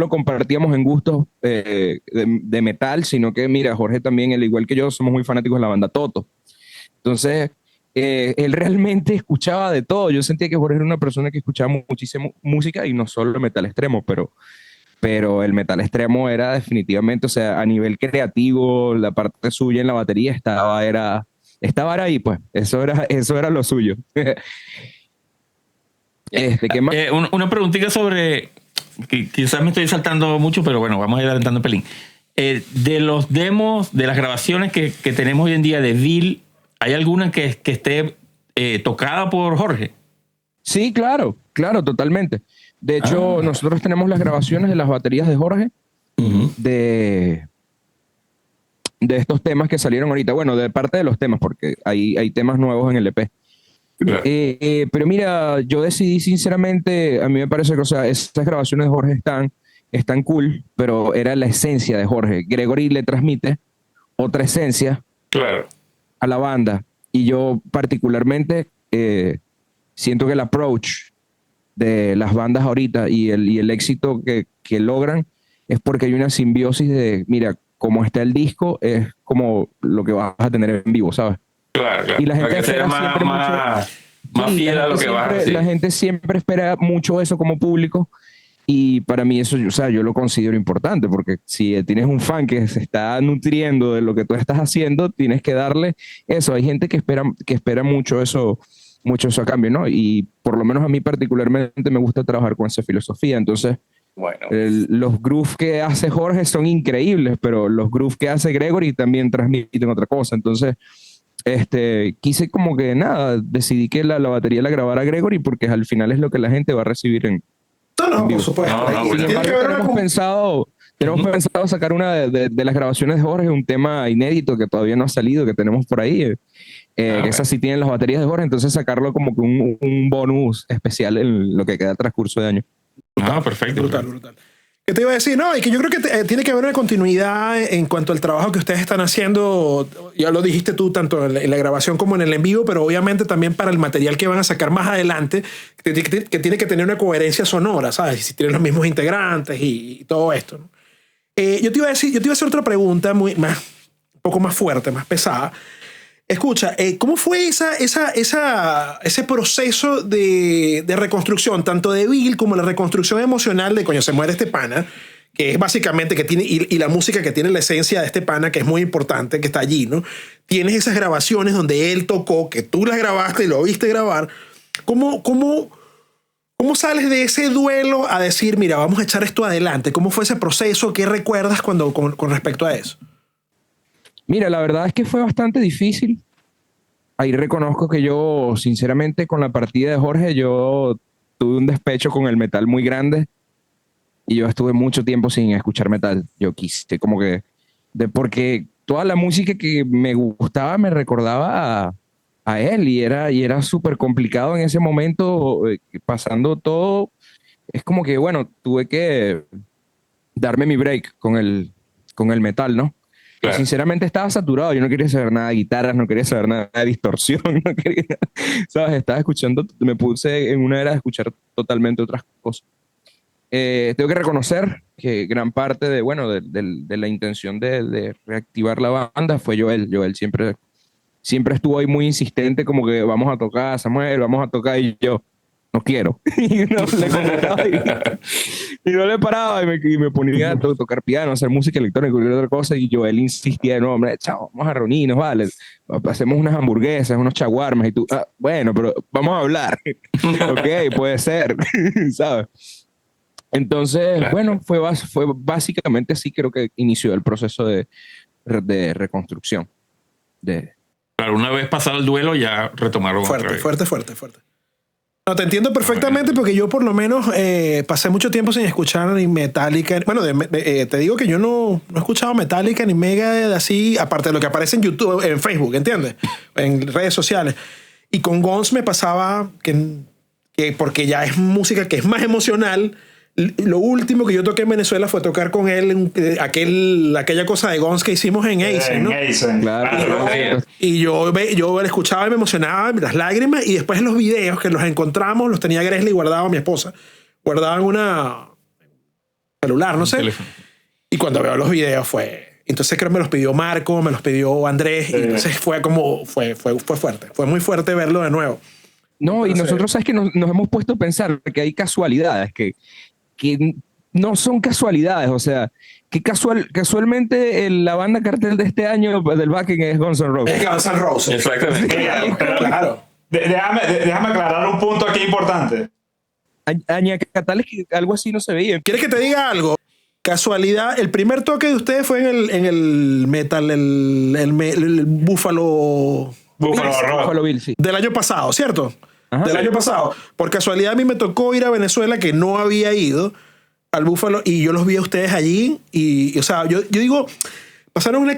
compartíamos en gustos de metal, sino que, mira, Jorge también, al igual que yo, somos muy fanáticos de la banda Toto. Entonces, él realmente escuchaba de todo. Yo sentía que Jorge era una persona que escuchaba muchísimo música y no solo metal extremo, pero el metal extremo era definitivamente, o sea, a nivel creativo, la parte suya en la batería estaba ahí, pues. Eso era lo suyo. ¿Qué más? Una preguntita sobre, que quizás me estoy saltando mucho, pero bueno, vamos a ir adelantando un pelín. De los demos, de las grabaciones que tenemos hoy en día de Vil, ¿hay alguna que esté tocada por Jorge? Sí, claro, totalmente. De hecho, nosotros tenemos las grabaciones de las baterías de Jorge, de estos temas que salieron ahorita. Bueno, de parte de los temas, porque hay temas nuevos en el EP. Claro. Pero mira, yo decidí sinceramente, a mí me parece que, o sea, estas grabaciones de Jorge están cool, pero era la esencia de Jorge. Gregory le transmite otra esencia a la banda. Y yo particularmente siento que el approach de las bandas ahorita y el éxito que logran es porque hay una simbiosis de, mira, como está el disco, es como lo que vas a tener en vivo, ¿sabes? Claro. Y la gente que sea más fiel a lo que vas a decir. La gente siempre espera mucho eso como público, y para mí eso, o sea, yo lo considero importante, porque si tienes un fan que se está nutriendo de lo que tú estás haciendo, tienes que darle eso. Hay gente que espera mucho eso a cambio, ¿no? Y por lo menos a mí particularmente me gusta trabajar con esa filosofía. Entonces, bueno, los grooves que hace Jorge son increíbles, pero los grooves que hace Gregory también transmiten otra cosa. Entonces, quise como que decidí que la batería la grabara Gregory, porque al final es lo que la gente va a recibir en vivo. Por supuesto. Sin embargo, tenemos pensado sacar una de las grabaciones de Jorge, un tema inédito que todavía no ha salido, que tenemos por ahí. Que esas sí tienen las baterías de Jorge, entonces sacarlo como que un bonus especial en lo que queda transcurso de año. Perfecto. Brutal. ¿Qué te iba a decir? No, y que yo creo que tiene que haber una continuidad en cuanto al trabajo que ustedes están haciendo. Ya lo dijiste tú, tanto en la grabación como en el en vivo, pero obviamente también para el material que van a sacar más adelante, que tiene que tener una coherencia sonora, ¿sabes? Si tienen los mismos integrantes y todo esto, ¿no? Yo te iba a hacer otra pregunta un poco más fuerte, más pesada. Escucha, ¿cómo fue ese proceso de reconstrucción, tanto de Bill como la reconstrucción emocional de coño, se muere este pana, que es básicamente que tiene, y la música que tiene la esencia de este pana, que es muy importante, que está allí, ¿no? Tienes esas grabaciones donde él tocó, que tú las grabaste y lo viste grabar. ¿Cómo sales de ese duelo a decir, mira, vamos a echar esto adelante? ¿Cómo fue ese proceso? ¿Qué recuerdas con respecto a eso? Mira, la verdad es que fue bastante difícil. Ahí reconozco que yo, sinceramente, con la partida de Jorge, yo tuve un despecho con el metal muy grande y yo estuve mucho tiempo sin escuchar metal. Yo quise como que... porque toda la música que me gustaba me recordaba a él y era súper complicado en ese momento, pasando todo. Es como que, bueno, tuve que darme mi break con el metal, ¿no? Claro. Sinceramente estaba saturado, yo no quería saber nada de guitarras, no quería saber nada de distorsión, no quería, ¿sabes? Estaba escuchando, me puse en una era de escuchar totalmente otras cosas. Tengo que reconocer que gran parte de la intención de reactivar la banda fue Joel. Joel siempre estuvo ahí muy insistente, como que vamos a tocar, Samuel, vamos a tocar, y yo, no quiero. Y no le paraba y me ponía a tocar piano, hacer música electrónica, cualquier otra cosa, y yo, él insistía de nuevo, hombre, chao, vamos a reunirnos, vale, hacemos unas hamburguesas, unos chaguarmas, y tú, bueno, pero vamos a hablar. Ok, puede ser, ¿sabes? Entonces, claro. Bueno, fue básicamente así, creo que inició el proceso de reconstrucción. Claro, una vez pasado el duelo ya retomaron. Fuerte. No, te entiendo perfectamente porque yo por lo menos pasé mucho tiempo sin escuchar ni Metallica. Bueno, te digo que yo no he escuchado Metallica ni Megadeth así, aparte de lo que aparece en YouTube, en Facebook, ¿entiendes? En redes sociales. Y con Guns me pasaba que porque ya es música que es más emocional. Lo último que yo toqué en Venezuela fue tocar con él en aquella cosa de Guns que hicimos en Aizen, ¿no? Claro. Y yo lo escuchaba y me emocionaba, las lágrimas, y después en los videos que los encontramos, los tenía Gresley guardado, mi esposa, guardaba en una celular, no sé. Teléfono. Y cuando veo los videos entonces creo que me los pidió Marco, me los pidió Andrés, y entonces fue fuerte, fue muy fuerte verlo de nuevo. No, entonces, y nosotros sabes que nos hemos puesto a pensar que hay casualidades, que no son casualidades, o sea, que casualmente la banda cartel de este año del backing es Guns N' Roses. Es Guns N' Roses. Exactamente. Claro. Déjame aclarar un punto aquí importante. Añacatales que algo así no se veía. ¿Quieres que te diga algo? Casualidad, el primer toque de ustedes fue en el metal, el Buffalo Bill, sí. Del año pasado, ¿cierto? Ajá, del año pasado. Por casualidad a mí me tocó ir a Venezuela, que no había ido al Búfalo, y yo los vi a ustedes allí, y o sea, yo digo, pasan una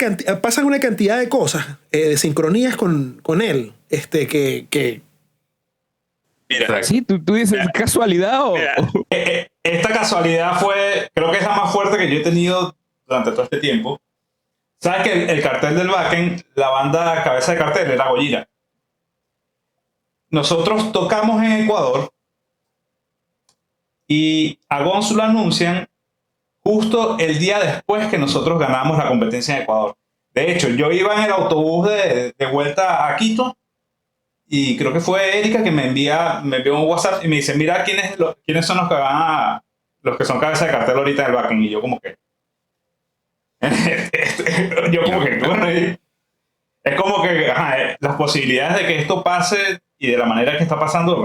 cantidad de cosas, de sincronías con él, que mira, sí, tú dices, mira, ¿casualidad o...? Mira, esta casualidad creo que es la más fuerte que yo he tenido durante todo este tiempo. ¿Sabes que el cartel del Wacken, la banda cabeza de cartel, era Gojira? Nosotros tocamos en Ecuador y a Gonzo lo anuncian justo el día después que nosotros ganamos la competencia en Ecuador. De hecho, yo iba en el autobús de vuelta a Quito y creo que fue Erika que me envió un WhatsApp y me dice, mira quiénes son los que son cabeza de cartel ahorita en el Wacken. Y yo como que... bueno, es como que las posibilidades de que esto pase y de la manera que está pasando,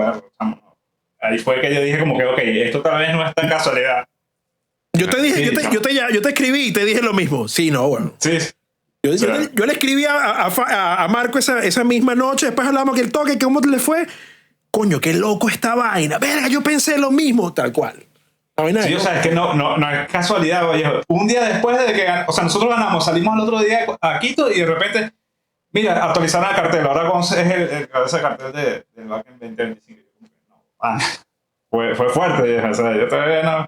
ahí fue que yo dije como que ok, esto tal vez no es tan casualidad. Yo te dije, yo te escribí y te dije lo mismo. Sí, no, bueno. Sí. Yo le escribí a Marco esa misma noche, después hablamos que el toque, ¿cómo le fue? Coño, qué loco esta vaina. Verga, yo pensé lo mismo, tal cual. Sí, o sea, es que no es casualidad, oye. Un día después de que, o sea, nosotros ganamos, salimos al otro día a Quito y de repente, mira, actualizaron el cartel. Ahora Gonz es el cabeza de cartel del Wacken 2025. Fue fuerte, o sea, yo todavía no.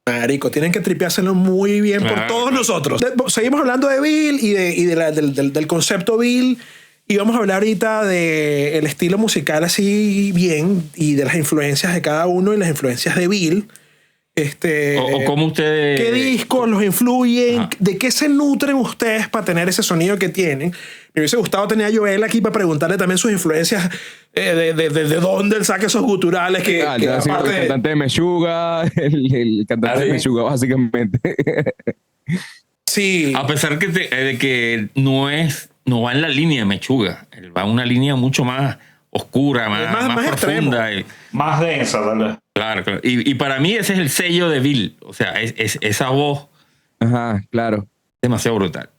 Marico, tienen que tripeárselo muy bien por todos nosotros. Seguimos hablando de Bill y del concepto Bill. Y vamos a hablar ahorita del estilo musical así bien y de las influencias de cada uno y las influencias de Bill. o cómo ustedes... ¿Qué discos los influyen? Ajá. ¿De qué se nutren ustedes para tener ese sonido que tienen? Me hubiese gustado tener a Joel aquí para preguntarle también sus influencias, de dónde él saca esos guturales que el cantante de Meshuggah, el cantante de Meshuggah, básicamente. Sí. A pesar de que no va en la línea de Meshuggah, él va en una línea mucho más oscura, más profunda. Más densa, ¿verdad? Claro. Y para mí ese es el sello de Bill. O sea, es esa voz. Ajá, claro. Demasiado brutal.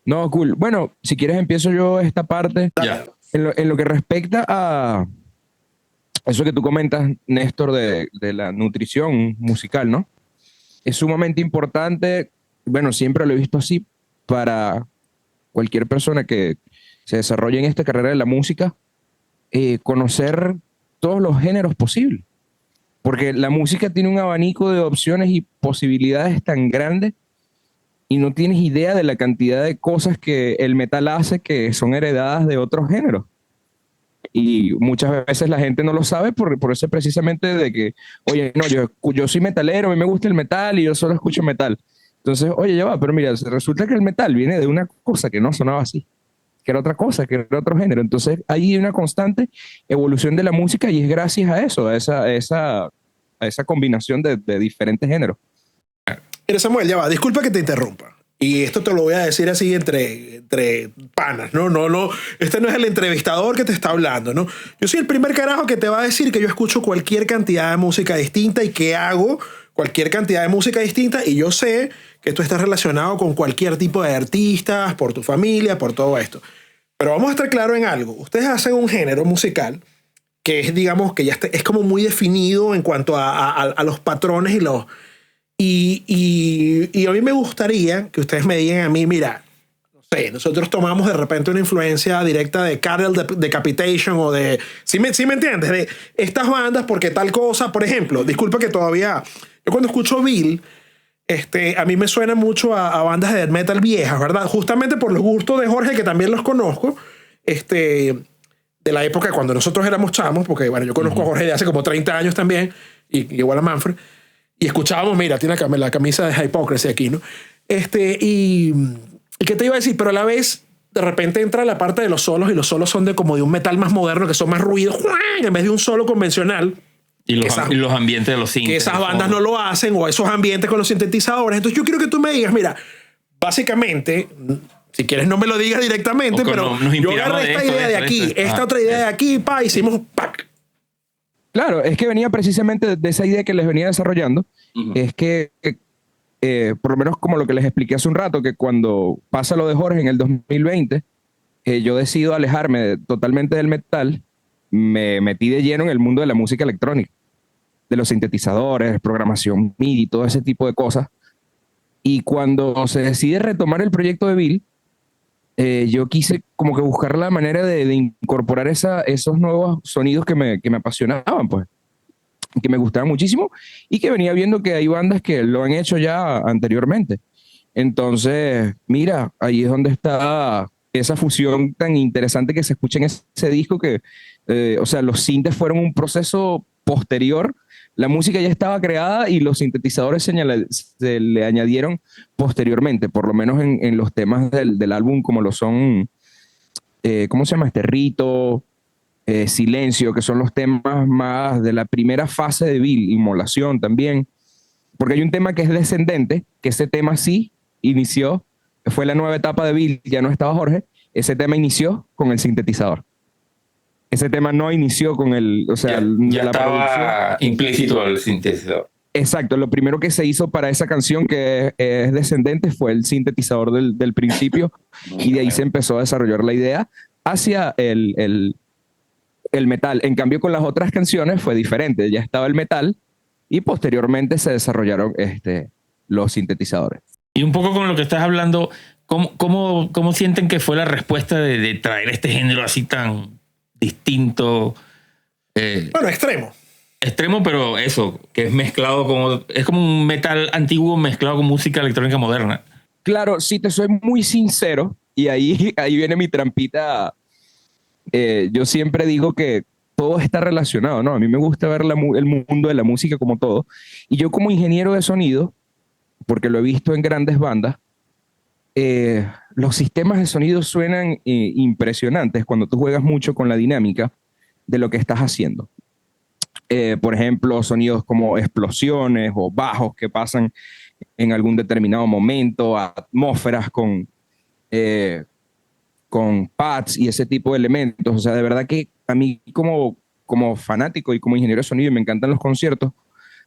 No, cool. Bueno, si quieres empiezo yo esta parte. Ya. En lo que respecta a eso que tú comentas, Néstor, de la nutrición musical, ¿no? Es sumamente importante, bueno, siempre lo he visto así, para cualquier persona que se desarrolle en esta carrera de la música, conocer todos los géneros posibles. Porque la música tiene un abanico de opciones y posibilidades tan grandes y no tienes idea de la cantidad de cosas que el metal hace que son heredadas de otros géneros. Y muchas veces la gente no lo sabe por eso precisamente de que, oye, no, yo soy metalero, a mí me gusta el metal y yo solo escucho metal. Entonces, oye, ya va, pero mira, resulta que el metal viene de una cosa que no sonaba así, que era otra cosa, que era otro género. Entonces, hay una constante evolución de la música y es gracias a eso, a esa combinación de diferentes géneros. Mira, Samuel, ya va, disculpa que te interrumpa. Y esto te lo voy a decir así entre panas, ¿no? Este no es el entrevistador que te está hablando, ¿no? Yo soy el primer carajo que te va a decir que yo escucho cualquier cantidad de música distinta y que hago cualquier cantidad de música distinta, y yo sé que tú estás relacionado con cualquier tipo de artistas, por tu familia, por todo esto. Pero vamos a estar claros en algo. Ustedes hacen un género musical que es, digamos, que ya es como muy definido en cuanto a los patrones y los... Y a mí me gustaría que ustedes me digan a mí, mira, no sé, nosotros tomamos de repente una influencia directa de Cattle Decapitation o de... ¿Sí me entiendes? De estas bandas porque tal cosa, por ejemplo, disculpa que todavía... Yo cuando escucho Bill, a mí me suena mucho a bandas de death metal viejas, ¿verdad? Justamente por los gustos de Jorge, que también los conozco, de la época cuando nosotros éramos chamos, porque bueno, yo conozco a Jorge de hace como 30 años también, y igual a Manfred. Y escuchábamos, mira, tiene la camisa de Hypocrisy aquí, ¿no? ¿Y qué te iba a decir? Pero a la vez, de repente entra la parte de los solos, y los solos son como de un metal más moderno, que son más ruidos, en vez de un solo convencional. Y los ambientes de los sintes. Que esas bandas no lo hacen, o esos ambientes con los sintetizadores. Entonces yo quiero que tú me digas, mira, básicamente, si quieres no me lo digas directamente, pero yo agarré esta idea de aquí, esta otra idea de aquí, hicimos ¡pac! Claro, es que venía precisamente de esa idea que les venía desarrollando. Es que, por lo menos como lo que les expliqué hace un rato, que cuando pasa lo de Jorge en el 2020, yo decido alejarme totalmente del metal, me metí de lleno en el mundo de la música electrónica, de los sintetizadores, programación MIDI, todo ese tipo de cosas. Y cuando se decide retomar el proyecto de Bill, yo quise como que buscar la manera de incorporar esos nuevos sonidos que me apasionaban, pues, que me gustaban muchísimo y que venía viendo que hay bandas que lo han hecho ya anteriormente. Entonces, mira, ahí es donde está esa fusión tan interesante que se escucha en ese disco que, o sea, los sintes fueron un proceso posterior. La música ya estaba creada y los sintetizadores se le añadieron posteriormente, por lo menos en los temas del álbum, como lo son, ¿cómo se llama? Rito, Silencio, que son los temas más de la primera fase de Bill, Inmolación también, porque hay un tema que es descendente, que ese tema sí inició, fue la nueva etapa de Bill, ya no estaba Jorge, ese tema inició con el sintetizador. Ese tema no inició con o sea, ya la estaba implícito el sintetizador. Exacto, lo primero que se hizo para esa canción que es descendente fue el sintetizador del principio y de ahí se empezó a desarrollar la idea hacia el metal. En cambio, con las otras canciones fue diferente, ya estaba el metal y posteriormente se desarrollaron los sintetizadores. Y un poco con lo que estás hablando, ¿cómo sienten que fue la respuesta de traer este género así tan distinto? Bueno, extremo, pero eso, que es mezclado es como un metal antiguo mezclado con música electrónica moderna. Claro, si te soy muy sincero, y ahí viene mi trampita, yo siempre digo que todo está relacionado, ¿no? A mí me gusta ver el mundo de la música como todo. Y yo como ingeniero de sonido, porque lo he visto en grandes bandas, los sistemas de sonido suenan impresionantes cuando tú juegas mucho con la dinámica de lo que estás haciendo. Por ejemplo, sonidos como explosiones o bajos que pasan en algún determinado momento, atmósferas con pads y ese tipo de elementos. O sea, de verdad que a mí como fanático y como ingeniero de sonido, y me encantan los conciertos,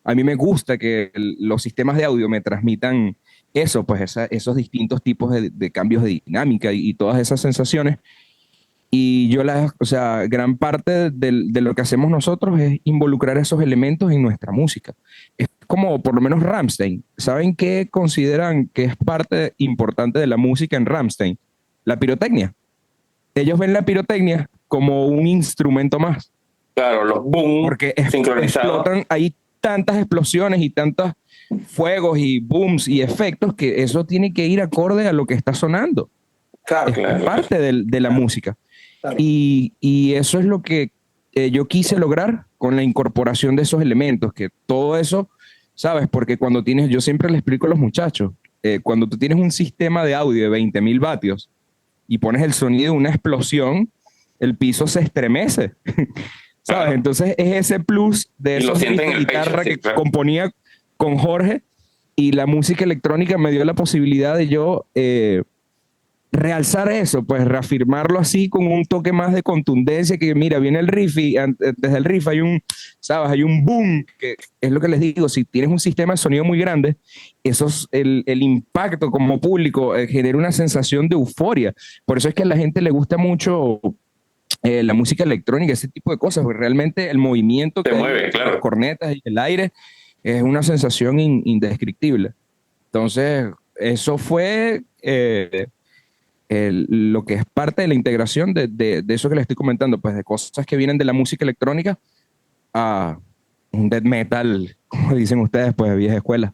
a mí me gusta que los sistemas de audio me transmitan eso, pues esos distintos tipos de cambios de dinámica y todas esas sensaciones. Y o sea, gran parte de lo que hacemos nosotros es involucrar esos elementos en nuestra música. Es como, por lo menos, Rammstein. ¿Saben qué consideran que es parte importante de la música en Rammstein? La pirotecnia. Ellos ven la pirotecnia como un instrumento más. Claro, los boom porque sincronizados. Explotan, hay tantas explosiones y tantos fuegos y booms y efectos que eso tiene que ir acorde a lo que está sonando. Claro, es parte de la música. Claro. Y eso es lo que yo quise lograr con la incorporación de esos elementos, que todo eso, ¿sabes? Porque yo siempre le explico a los muchachos, cuando tú tienes un sistema de audio de 20.000 vatios y pones el sonido de una explosión, el piso se estremece, ¿sabes? Claro. Entonces es ese plus de esos de guitarra que componía con Jorge, y la música electrónica me dio la posibilidad de yo realzar eso, pues reafirmarlo así con un toque más de contundencia, que mira, viene el riff y desde el riff hay un boom, que es lo que les digo, si tienes un sistema de sonido muy grande, el impacto como público genera una sensación de euforia. Por eso es que a la gente le gusta mucho la música electrónica, ese tipo de cosas, porque realmente el movimiento que mueve, claro, las cornetas y el aire es una sensación indescriptible. Entonces, eso fue lo que es parte de la integración de eso que les estoy comentando, pues de cosas que vienen de la música electrónica a un death metal, como dicen ustedes, pues de vieja escuela.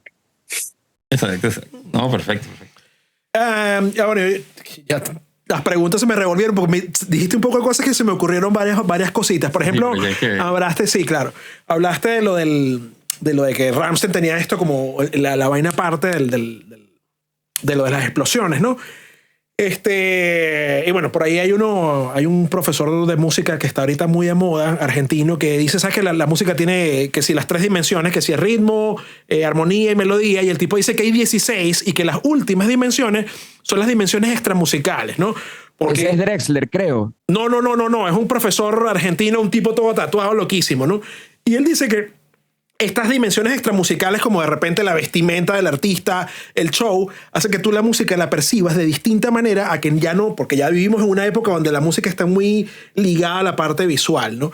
Exacto. No, perfecto. Bueno, ya las preguntas se me revolvieron porque dijiste un poco de cosas que se me ocurrieron varias cositas. Por ejemplo, hablaste de lo de que Rammstein tenía esto como la vaina parte de lo de las explosiones, ¿no? Y bueno, por ahí hay un profesor de música que está ahorita muy de moda, argentino, que dice, ¿sabes? Que la música tiene que si las 3 dimensiones, que si es ritmo, armonía y melodía, y el tipo dice que hay 16 y que las últimas dimensiones son las dimensiones extramusicales, ¿no? Porque ese es Drexler, creo. No, es un profesor argentino, un tipo todo tatuado, loquísimo, ¿no? Y él dice que estas dimensiones extramusicales, como de repente la vestimenta del artista, el show, hace que tú la música la percibas de distinta manera a que ya no, porque ya vivimos en una época donde la música está muy ligada a la parte visual, ¿no?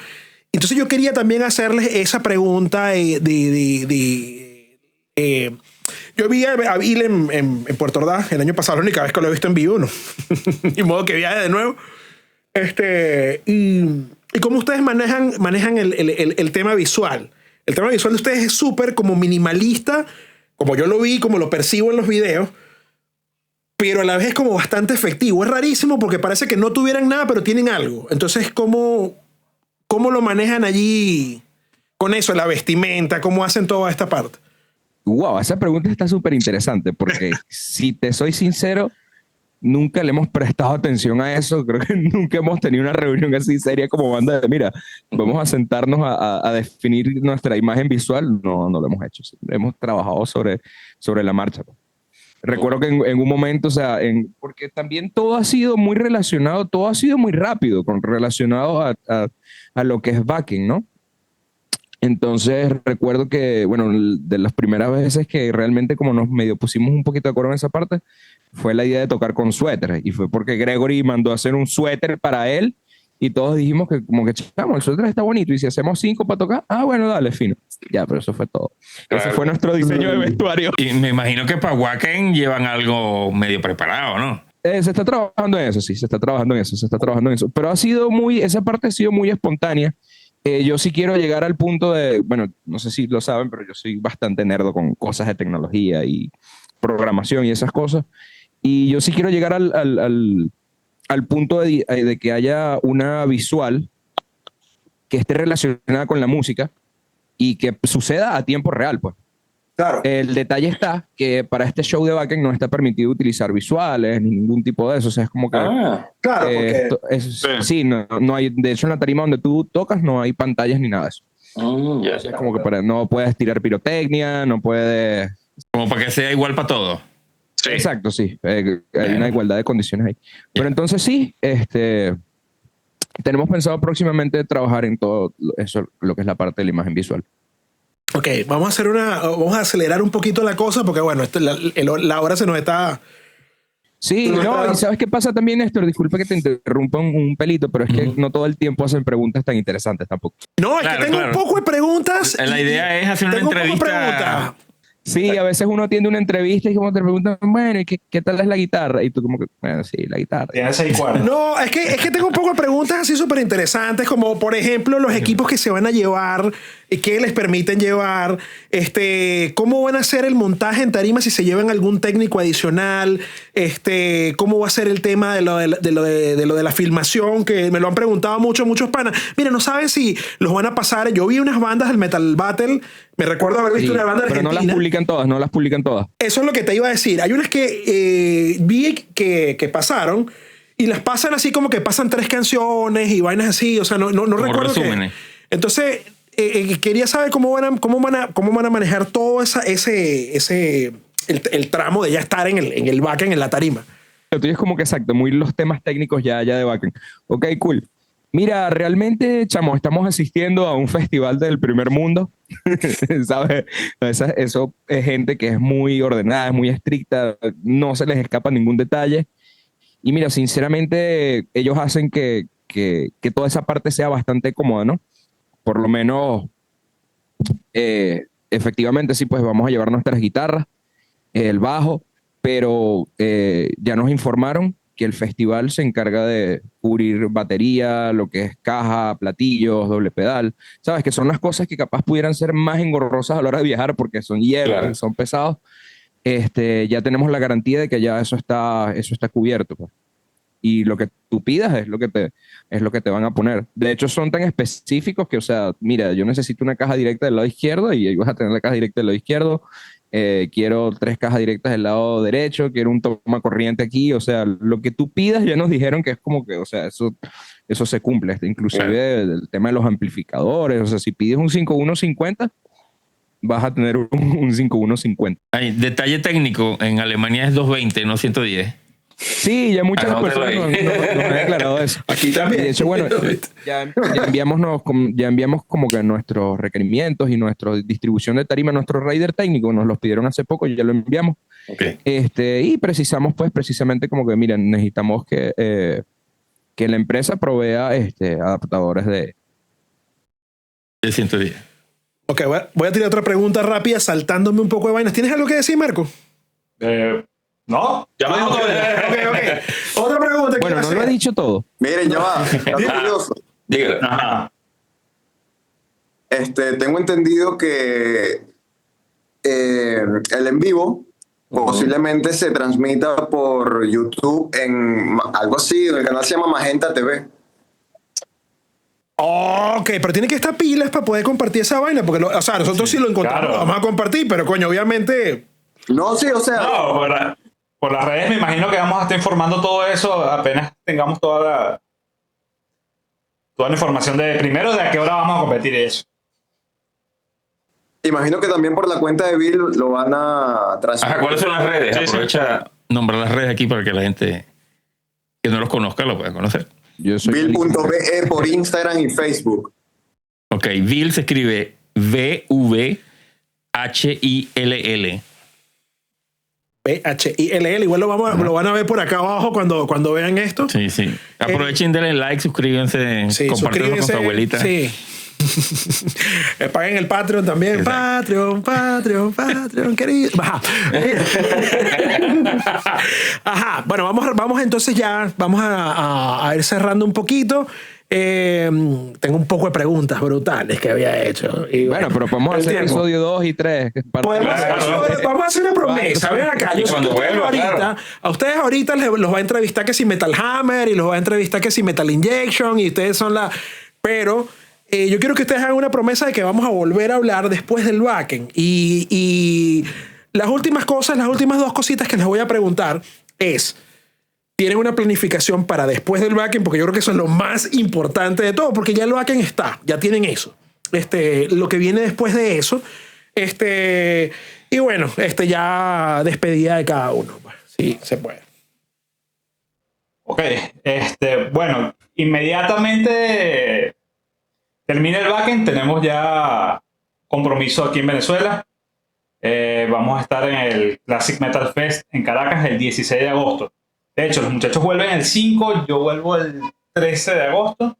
Entonces yo quería también hacerles esa pregunta yo vi a Bill en Puerto Ordaz el año pasado, la única vez que lo he visto en vivo, ¿no? Y modo que viaje de nuevo. Y cómo ustedes manejan el tema visual. El tema visual de ustedes es súper como minimalista, como yo lo vi, como lo percibo en los videos, pero a la vez es como bastante efectivo. Es rarísimo porque parece que no tuvieran nada, pero tienen algo. Entonces, ¿cómo lo manejan allí con eso, la vestimenta? ¿Cómo hacen toda esta parte? Wow, esa pregunta está súper interesante porque si te soy sincero, nunca le hemos prestado atención a eso. Creo que nunca hemos tenido una reunión así seria como banda de, mira, vamos a sentarnos a definir nuestra imagen visual. No lo hemos hecho. Hemos trabajado sobre la marcha. Recuerdo que en un momento, o sea, porque también todo ha sido muy relacionado, todo ha sido muy rápido relacionado a lo que es backing, ¿no? Entonces recuerdo que, bueno, de las primeras veces que realmente como nos medio pusimos un poquito de acuerdo en esa parte, fue la idea de tocar con suéter. Y fue porque Gregory mandó a hacer un suéter para él y todos dijimos que como que, chamo, el suéter está bonito y si hacemos 5 para tocar, bueno, dale, fino. Ya, pero eso fue todo. Claro. Ese fue nuestro diseño de vestuario. Y me imagino que para Wacken llevan algo medio preparado, ¿no? Se está trabajando en eso, sí, se está trabajando en eso. Pero esa parte ha sido muy espontánea. Yo sí quiero llegar al punto de, bueno, no sé si lo saben, pero yo soy bastante nerdo con cosas de tecnología y programación y esas cosas. Y yo sí quiero llegar al punto de que haya una visual que esté relacionada con la música y que suceda a tiempo real, pues. Claro. El detalle está que para este show de backend no está permitido utilizar visuales ni ningún tipo de eso. O sea, es como que... Claro, porque... sí, no hay... De hecho, en la tarima donde tú tocas no hay pantallas ni nada de eso. Ya. Es como que no puedes tirar pirotecnia, no puedes... Como para que sea igual para todos. Sí. Exacto, sí. Hay una igualdad de condiciones ahí. Pero entonces sí, tenemos pensado próximamente trabajar en todo eso, lo que es la parte de la imagen visual. Ok, vamos a acelerar un poquito la cosa porque, bueno, la hora se nos está... Sí, no, y ¿sabes qué pasa también, Néstor? Disculpa que te interrumpa un pelito, pero es que no todo el tiempo hacen preguntas tan interesantes tampoco. No, es que tengo un poco de preguntas. La idea es hacer una entrevista. Sí, a veces uno tiene una entrevista y como te preguntan, bueno, ¿y qué tal es la guitarra? Y tú como que, bueno, sí, la guitarra. Tiene 6 cuartos. No, es que tengo un poco de preguntas así súper interesantes, como por ejemplo los equipos que se van a llevar, qué les permiten llevar, cómo van a hacer el montaje en tarima si se llevan algún técnico adicional, cómo va a ser el tema de lo de la filmación, que me lo han preguntado muchos panas. Mira, no saben si los van a pasar. Yo vi unas bandas del Metal Battle, me recuerdo haber visto una banda pero argentina. no las publican todas. Eso es lo que te iba a decir. Hay unas que vi que pasaron y las pasan así como que pasan 3 canciones y vainas así. O sea, no recuerdo qué. Entonces, quería saber cómo van a manejar todo el tramo de ya estar en el backend, en la tarima. Lo tuyo es como que exacto, muy los temas técnicos ya de backend. Ok, cool. Mira, realmente, chamo, estamos asistiendo a un festival del primer mundo, ¿sabes? Eso es gente que es muy ordenada, es muy estricta, no se les escapa ningún detalle. Y mira, sinceramente, ellos hacen que toda esa parte sea bastante cómoda, ¿no? Por lo menos, efectivamente, sí, pues vamos a llevar nuestras guitarras, el bajo, pero ya nos informaron que el festival se encarga de cubrir batería, lo que es caja, platillos, doble pedal. ¿Sabes? Que son las cosas que capaz pudieran ser más engorrosas a la hora de viajar porque son hierros, claro, son pesados. Ya tenemos la garantía de que ya eso está cubierto, pues. Y lo que tú pidas es lo que te van a poner. De hecho, son tan específicos que, o sea, mira, yo necesito una caja directa del lado izquierdo y ahí vas a tener la caja directa del lado izquierdo. Quiero 3 cajas directas del lado derecho, quiero un toma corriente aquí, o sea, lo que tú pidas ya nos dijeron que es como que, o sea, eso se cumple, inclusive claro, el tema de los amplificadores, o sea, si pides un 5150, vas a tener un 5150. Ay, detalle técnico, en Alemania es 220, no 110. Sí, ya muchas personas nos han aclarado eso. Aquí también. De hecho, bueno, ya enviamos como que nuestros requerimientos y nuestra distribución de tarima, nuestro rider técnico, nos los pidieron hace poco y ya lo enviamos. Okay. Y precisamos, pues, precisamente como que, miren, necesitamos que la empresa provea adaptadores de 110. Ok, voy a tirar otra pregunta rápida, saltándome un poco de vainas. ¿Tienes algo que decir, Marco? No, ya lo dijo todo. Okay. Otra pregunta. Bueno, no lo he dicho todo. Miren, ya va. Está curioso. Dígalo. Ajá. Tengo entendido que el en vivo posiblemente se transmita por YouTube en algo así, el canal se llama Magenta TV. Ok, pero tiene que estar pilas para poder compartir esa vaina, porque o sea, nosotros sí lo encontramos, claro, lo vamos a compartir, pero coño, obviamente... No, sí, o sea... No, por las redes me imagino que vamos a estar informando todo eso apenas tengamos toda la información de primero de a qué hora vamos a competir eso. Imagino que también por la cuenta de Bill lo van a transmitir. ¿Cuáles son las redes? Sí, aprovecha nombrar las redes aquí para que la gente que no los conozca lo pueda conocer. Yo soy Bill.be por Instagram y Facebook. Ok, Bill se escribe VVHILL. VHILL, igual lo van a ver por acá abajo cuando vean esto. Sí, sí. Aprovechen, denle like, suscríbanse, sí, compártanlo con su abuelita. Sí. Paguen el Patreon también. Exacto. Patreon, querido. Ajá. Bueno, vamos entonces ya. Vamos a ir cerrando un poquito. Tengo un poco de preguntas brutales que había hecho. Y bueno, pero podemos hacer episodio 2 y 3. Vamos a hacer una promesa. Ven acá. A ustedes ahorita los va a entrevistar que si Metal Hammer y los va a entrevistar que si Metal Injection y ustedes son la... Pero yo quiero que ustedes hagan una promesa de que vamos a volver a hablar después del backend. Y las últimas dos cositas que les voy a preguntar es, ¿tienen una planificación para después del backend? Porque yo creo que eso es lo más importante de todo, porque ya el backend está, ya tienen eso. Lo que viene después de eso. Y bueno, ya despedida de cada uno. Pues. Sí, se puede. Ok, bueno, inmediatamente termina el backend, tenemos ya compromiso aquí en Venezuela. Vamos a estar en el Classic Metal Fest en Caracas el 16 de agosto. De hecho, los muchachos vuelven el 5, yo vuelvo el 13 de agosto.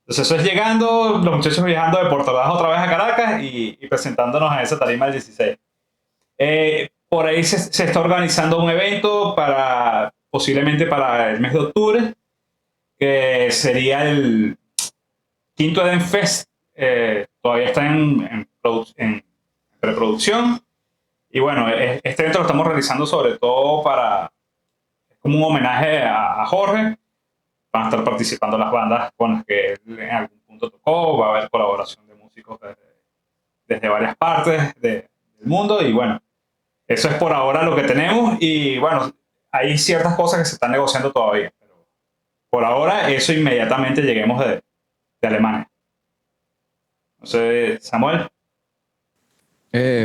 Entonces eso es llegando, los muchachos viajando de Puerto Ordaz otra vez a Caracas y presentándonos a esa tarima el 16. Por ahí se está organizando un evento posiblemente para el mes de octubre, que sería el quinto Eden Fest. Todavía está en preproducción. Y bueno, este evento lo estamos realizando sobre todo como un homenaje a Jorge. Van a estar participando las bandas con las que él en algún punto tocó. Va a haber colaboración de músicos desde varias partes del mundo. Y bueno, eso es por ahora lo que tenemos. Y bueno, hay ciertas cosas que se están negociando todavía. Pero por ahora, eso inmediatamente lleguemos de Alemania. No sé, Samuel.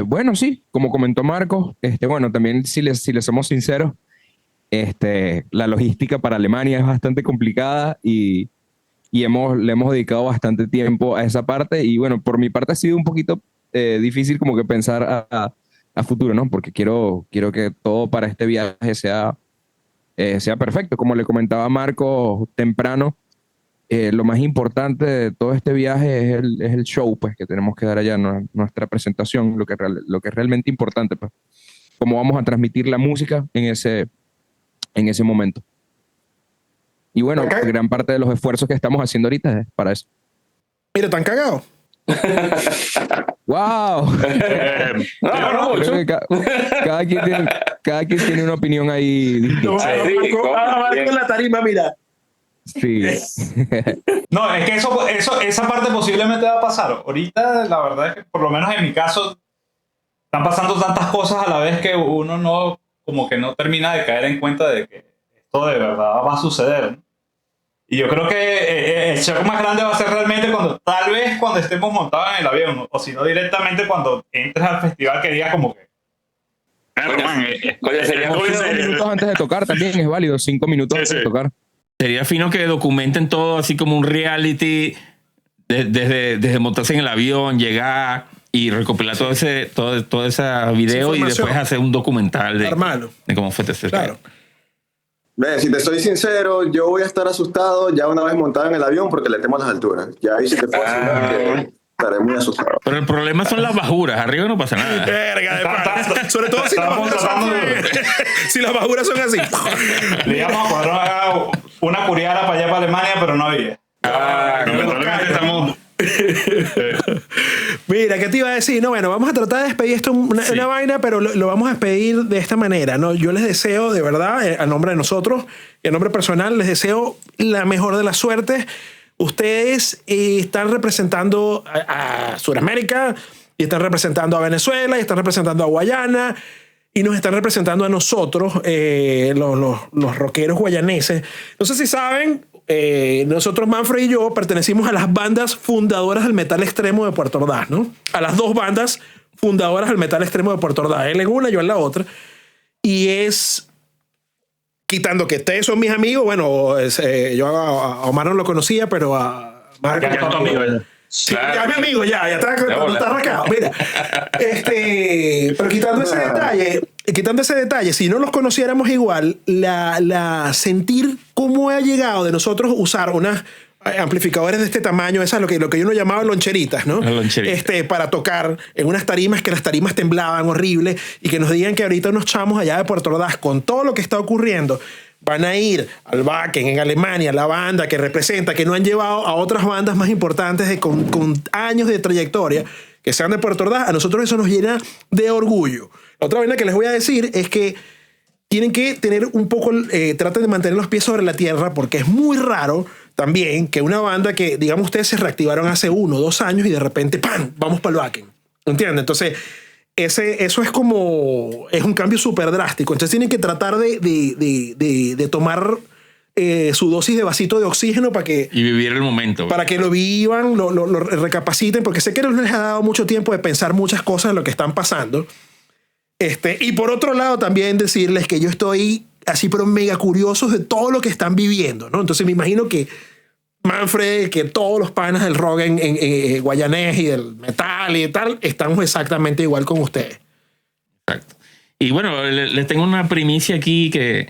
Bueno, sí, como comentó Marcos, bueno, también si les somos sinceros, la logística para Alemania es bastante complicada y le hemos dedicado bastante tiempo a esa parte. Y bueno, por mi parte ha sido un poquito difícil como que pensar a futuro, ¿no? Porque quiero que todo para este viaje sea perfecto. Como le comentaba a Marcos temprano, lo más importante de todo este viaje es el show, pues, que tenemos que dar allá, nuestra presentación, lo que es realmente importante, pues, cómo vamos a transmitir la música en ese momento. Y bueno, gran parte de los esfuerzos que estamos haciendo ahorita es para eso. Mira, ¿tan cagado? ¡Wow! Cada quien tiene una opinión ahí distinta. Marco la tarima, mira. Sí. No, es que esa parte posiblemente va a pasar. Ahorita, la verdad es que, por lo menos en mi caso, están pasando tantas cosas a la vez que uno como que no termina de caer en cuenta de que esto de verdad va a suceder, ¿no? Y yo creo que el shock más grande va a ser realmente tal vez cuando estemos montados en el avión, o si no directamente cuando entres al festival, que digas como que... Sería 5 minutos antes de tocar también es válido, 5 minutos antes de tocar. Sería fino que documenten todo así como un reality desde montarse en el avión, llegar y recopilar todo ese video y después hacer un documental de cómo fue este claro. Si te soy sincero, yo voy a estar asustado ya una vez montado en el avión porque le temo a las alturas. Ya ahí sí te puedo asegurar que estaré muy asustado. Pero el problema son las bajuras, arriba no pasa nada. Verga de pana. Sobre todo si las bajuras son así. Le íbamos a cuadrar una curiara para allá para Alemania, pero no había. Mira, ¿qué te iba a decir? No, bueno, vamos a tratar de despedir esto una vaina, pero lo vamos a despedir de esta manera, ¿no? Yo les deseo, de verdad, a nombre de nosotros y a nombre personal, les deseo la mejor de las suertes. Ustedes están representando a Sudamérica, y están representando a Venezuela, y están representando a Guayana, y nos están representando a nosotros, los rockeros guayaneses. No sé si saben, nosotros, Manfred y yo, pertenecimos a las bandas fundadoras del metal extremo de Puerto Ordaz, ¿no? A las dos bandas fundadoras del metal extremo de Puerto Ordaz. Él en una, yo en la otra. Y es... Quitando que ustedes son mis amigos, bueno, yo a Omar no lo conocía, pero a Marco... Ya es tu amigo, ya. Sí, ya es mi amigo, ya está arrancado. Mira, pero quitando ese detalle, si no los conociéramos igual, sentir cómo ha llegado de nosotros usar unas amplificadores de este tamaño, esas lo que uno llamaba loncheritas, ¿no? Para tocar en unas tarimas que las tarimas temblaban horrible, y que nos digan que ahorita unos chamos allá de Puerto Ordaz, con todo lo que está ocurriendo, van a ir al Wacken en Alemania, la banda que representa, que no han llevado a otras bandas más importantes con años de trayectoria, que sean de Puerto Ordaz. A nosotros eso nos llena de orgullo. La otra vaina que les voy a decir es que tienen que tener un poco, traten de mantener los pies sobre la tierra, porque es muy raro también que una banda que, digamos, ustedes se reactivaron hace 1 o 2 años y de repente, ¡pam!, vamos para el backend. ¿Entiendes? Entonces, eso es como, es un cambio súper drástico. Entonces tienen que tratar de tomar su dosis de vasito de oxígeno para que... Y vivir el momento. Para que lo vivan, lo recapaciten, porque sé que no les ha dado mucho tiempo de pensar muchas cosas en lo que están pasando. Y por otro lado también decirles que yo estoy así pero mega curioso de todo lo que están viviendo, ¿no? Entonces me imagino que Manfred, que todos los panas del rock en guayanés y del metal y tal, estamos exactamente igual con ustedes. Exacto. Y bueno, les tengo una primicia aquí que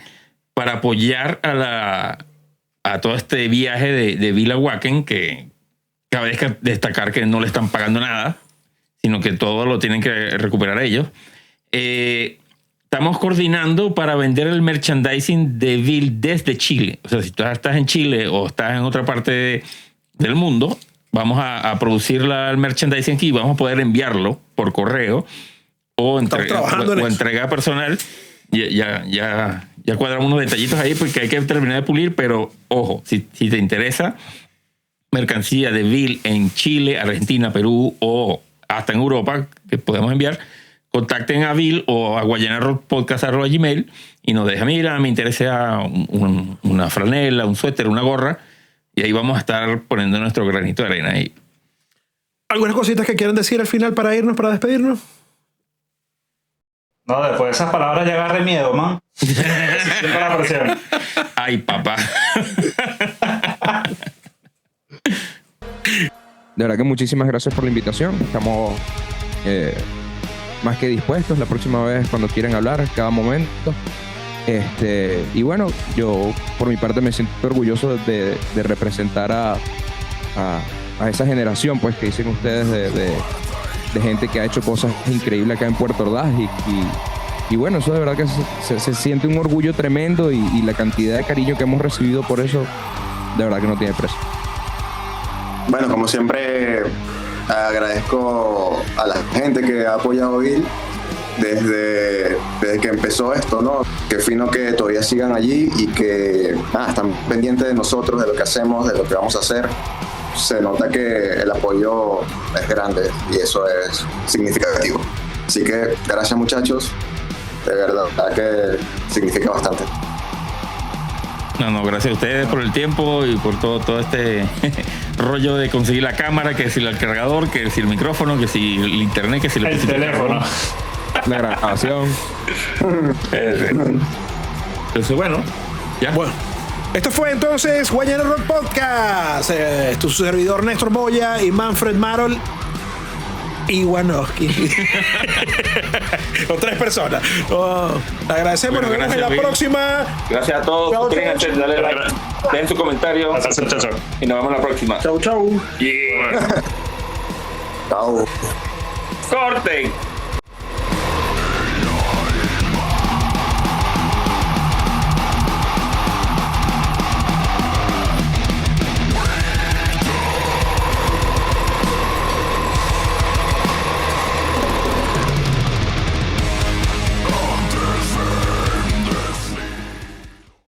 para apoyar a todo este viaje de Bill a Wacken, que cabe destacar que no le están pagando nada, sino que todo lo tienen que recuperar ellos. Estamos coordinando para vender el merchandising de Bill desde Chile. O sea, si tú estás en Chile o estás en otra parte del mundo, vamos a producir el merchandising aquí y vamos a poder enviarlo por correo o entrega personal. Ya cuadramos unos detallitos ahí porque hay que terminar de pulir, pero ojo, si te interesa mercancía de Bill en Chile, Argentina, Perú o hasta en Europa que podemos enviar, contacten a Bill o a guayanarockpodcast@gmail y nos deja, mira, me interesa una franela, un suéter, una gorra, y ahí vamos a estar poniendo nuestro granito de arena ahí. ¿Algunas cositas que quieran decir al final para irnos, para despedirnos? No, después de esas palabras ya agarré miedo, man. Siento la presión. Ay, papá. De verdad que muchísimas gracias por la invitación. Estamos más que dispuestos la próxima vez cuando quieran hablar, cada momento. Y bueno, yo por mi parte me siento orgulloso de representar a esa generación, pues, que dicen ustedes de gente que ha hecho cosas increíbles acá en Puerto Ordaz y bueno, eso de verdad que se siente un orgullo tremendo y la cantidad de cariño que hemos recibido por eso, de verdad que no tiene precio. Bueno, como siempre, agradezco a la gente que ha apoyado a Bill desde que empezó esto, ¿no? Qué fino que todavía sigan allí y que están pendientes de nosotros, de lo que hacemos, de lo que vamos a hacer. Se nota que el apoyo es grande y eso es significativo. Así que gracias, muchachos, de verdad que significa bastante. No, gracias a ustedes por el tiempo y por todo este rollo de conseguir la cámara, que si el cargador, que si el micrófono, que si el internet, que si el teléfono, la grabación. Entonces, bueno, ya. Bueno, esto fue entonces Guayana Rock Podcast. Tu servidor Néstor Moya y Manfred Marol y Wanowski. O 3 personas. Agradecemos, nos vemos en la próxima. Gracias a todos. Suscríbanse, dale like, dejen su comentario. Y nos vemos en la próxima. Chau. Yeah. Chao. Corten.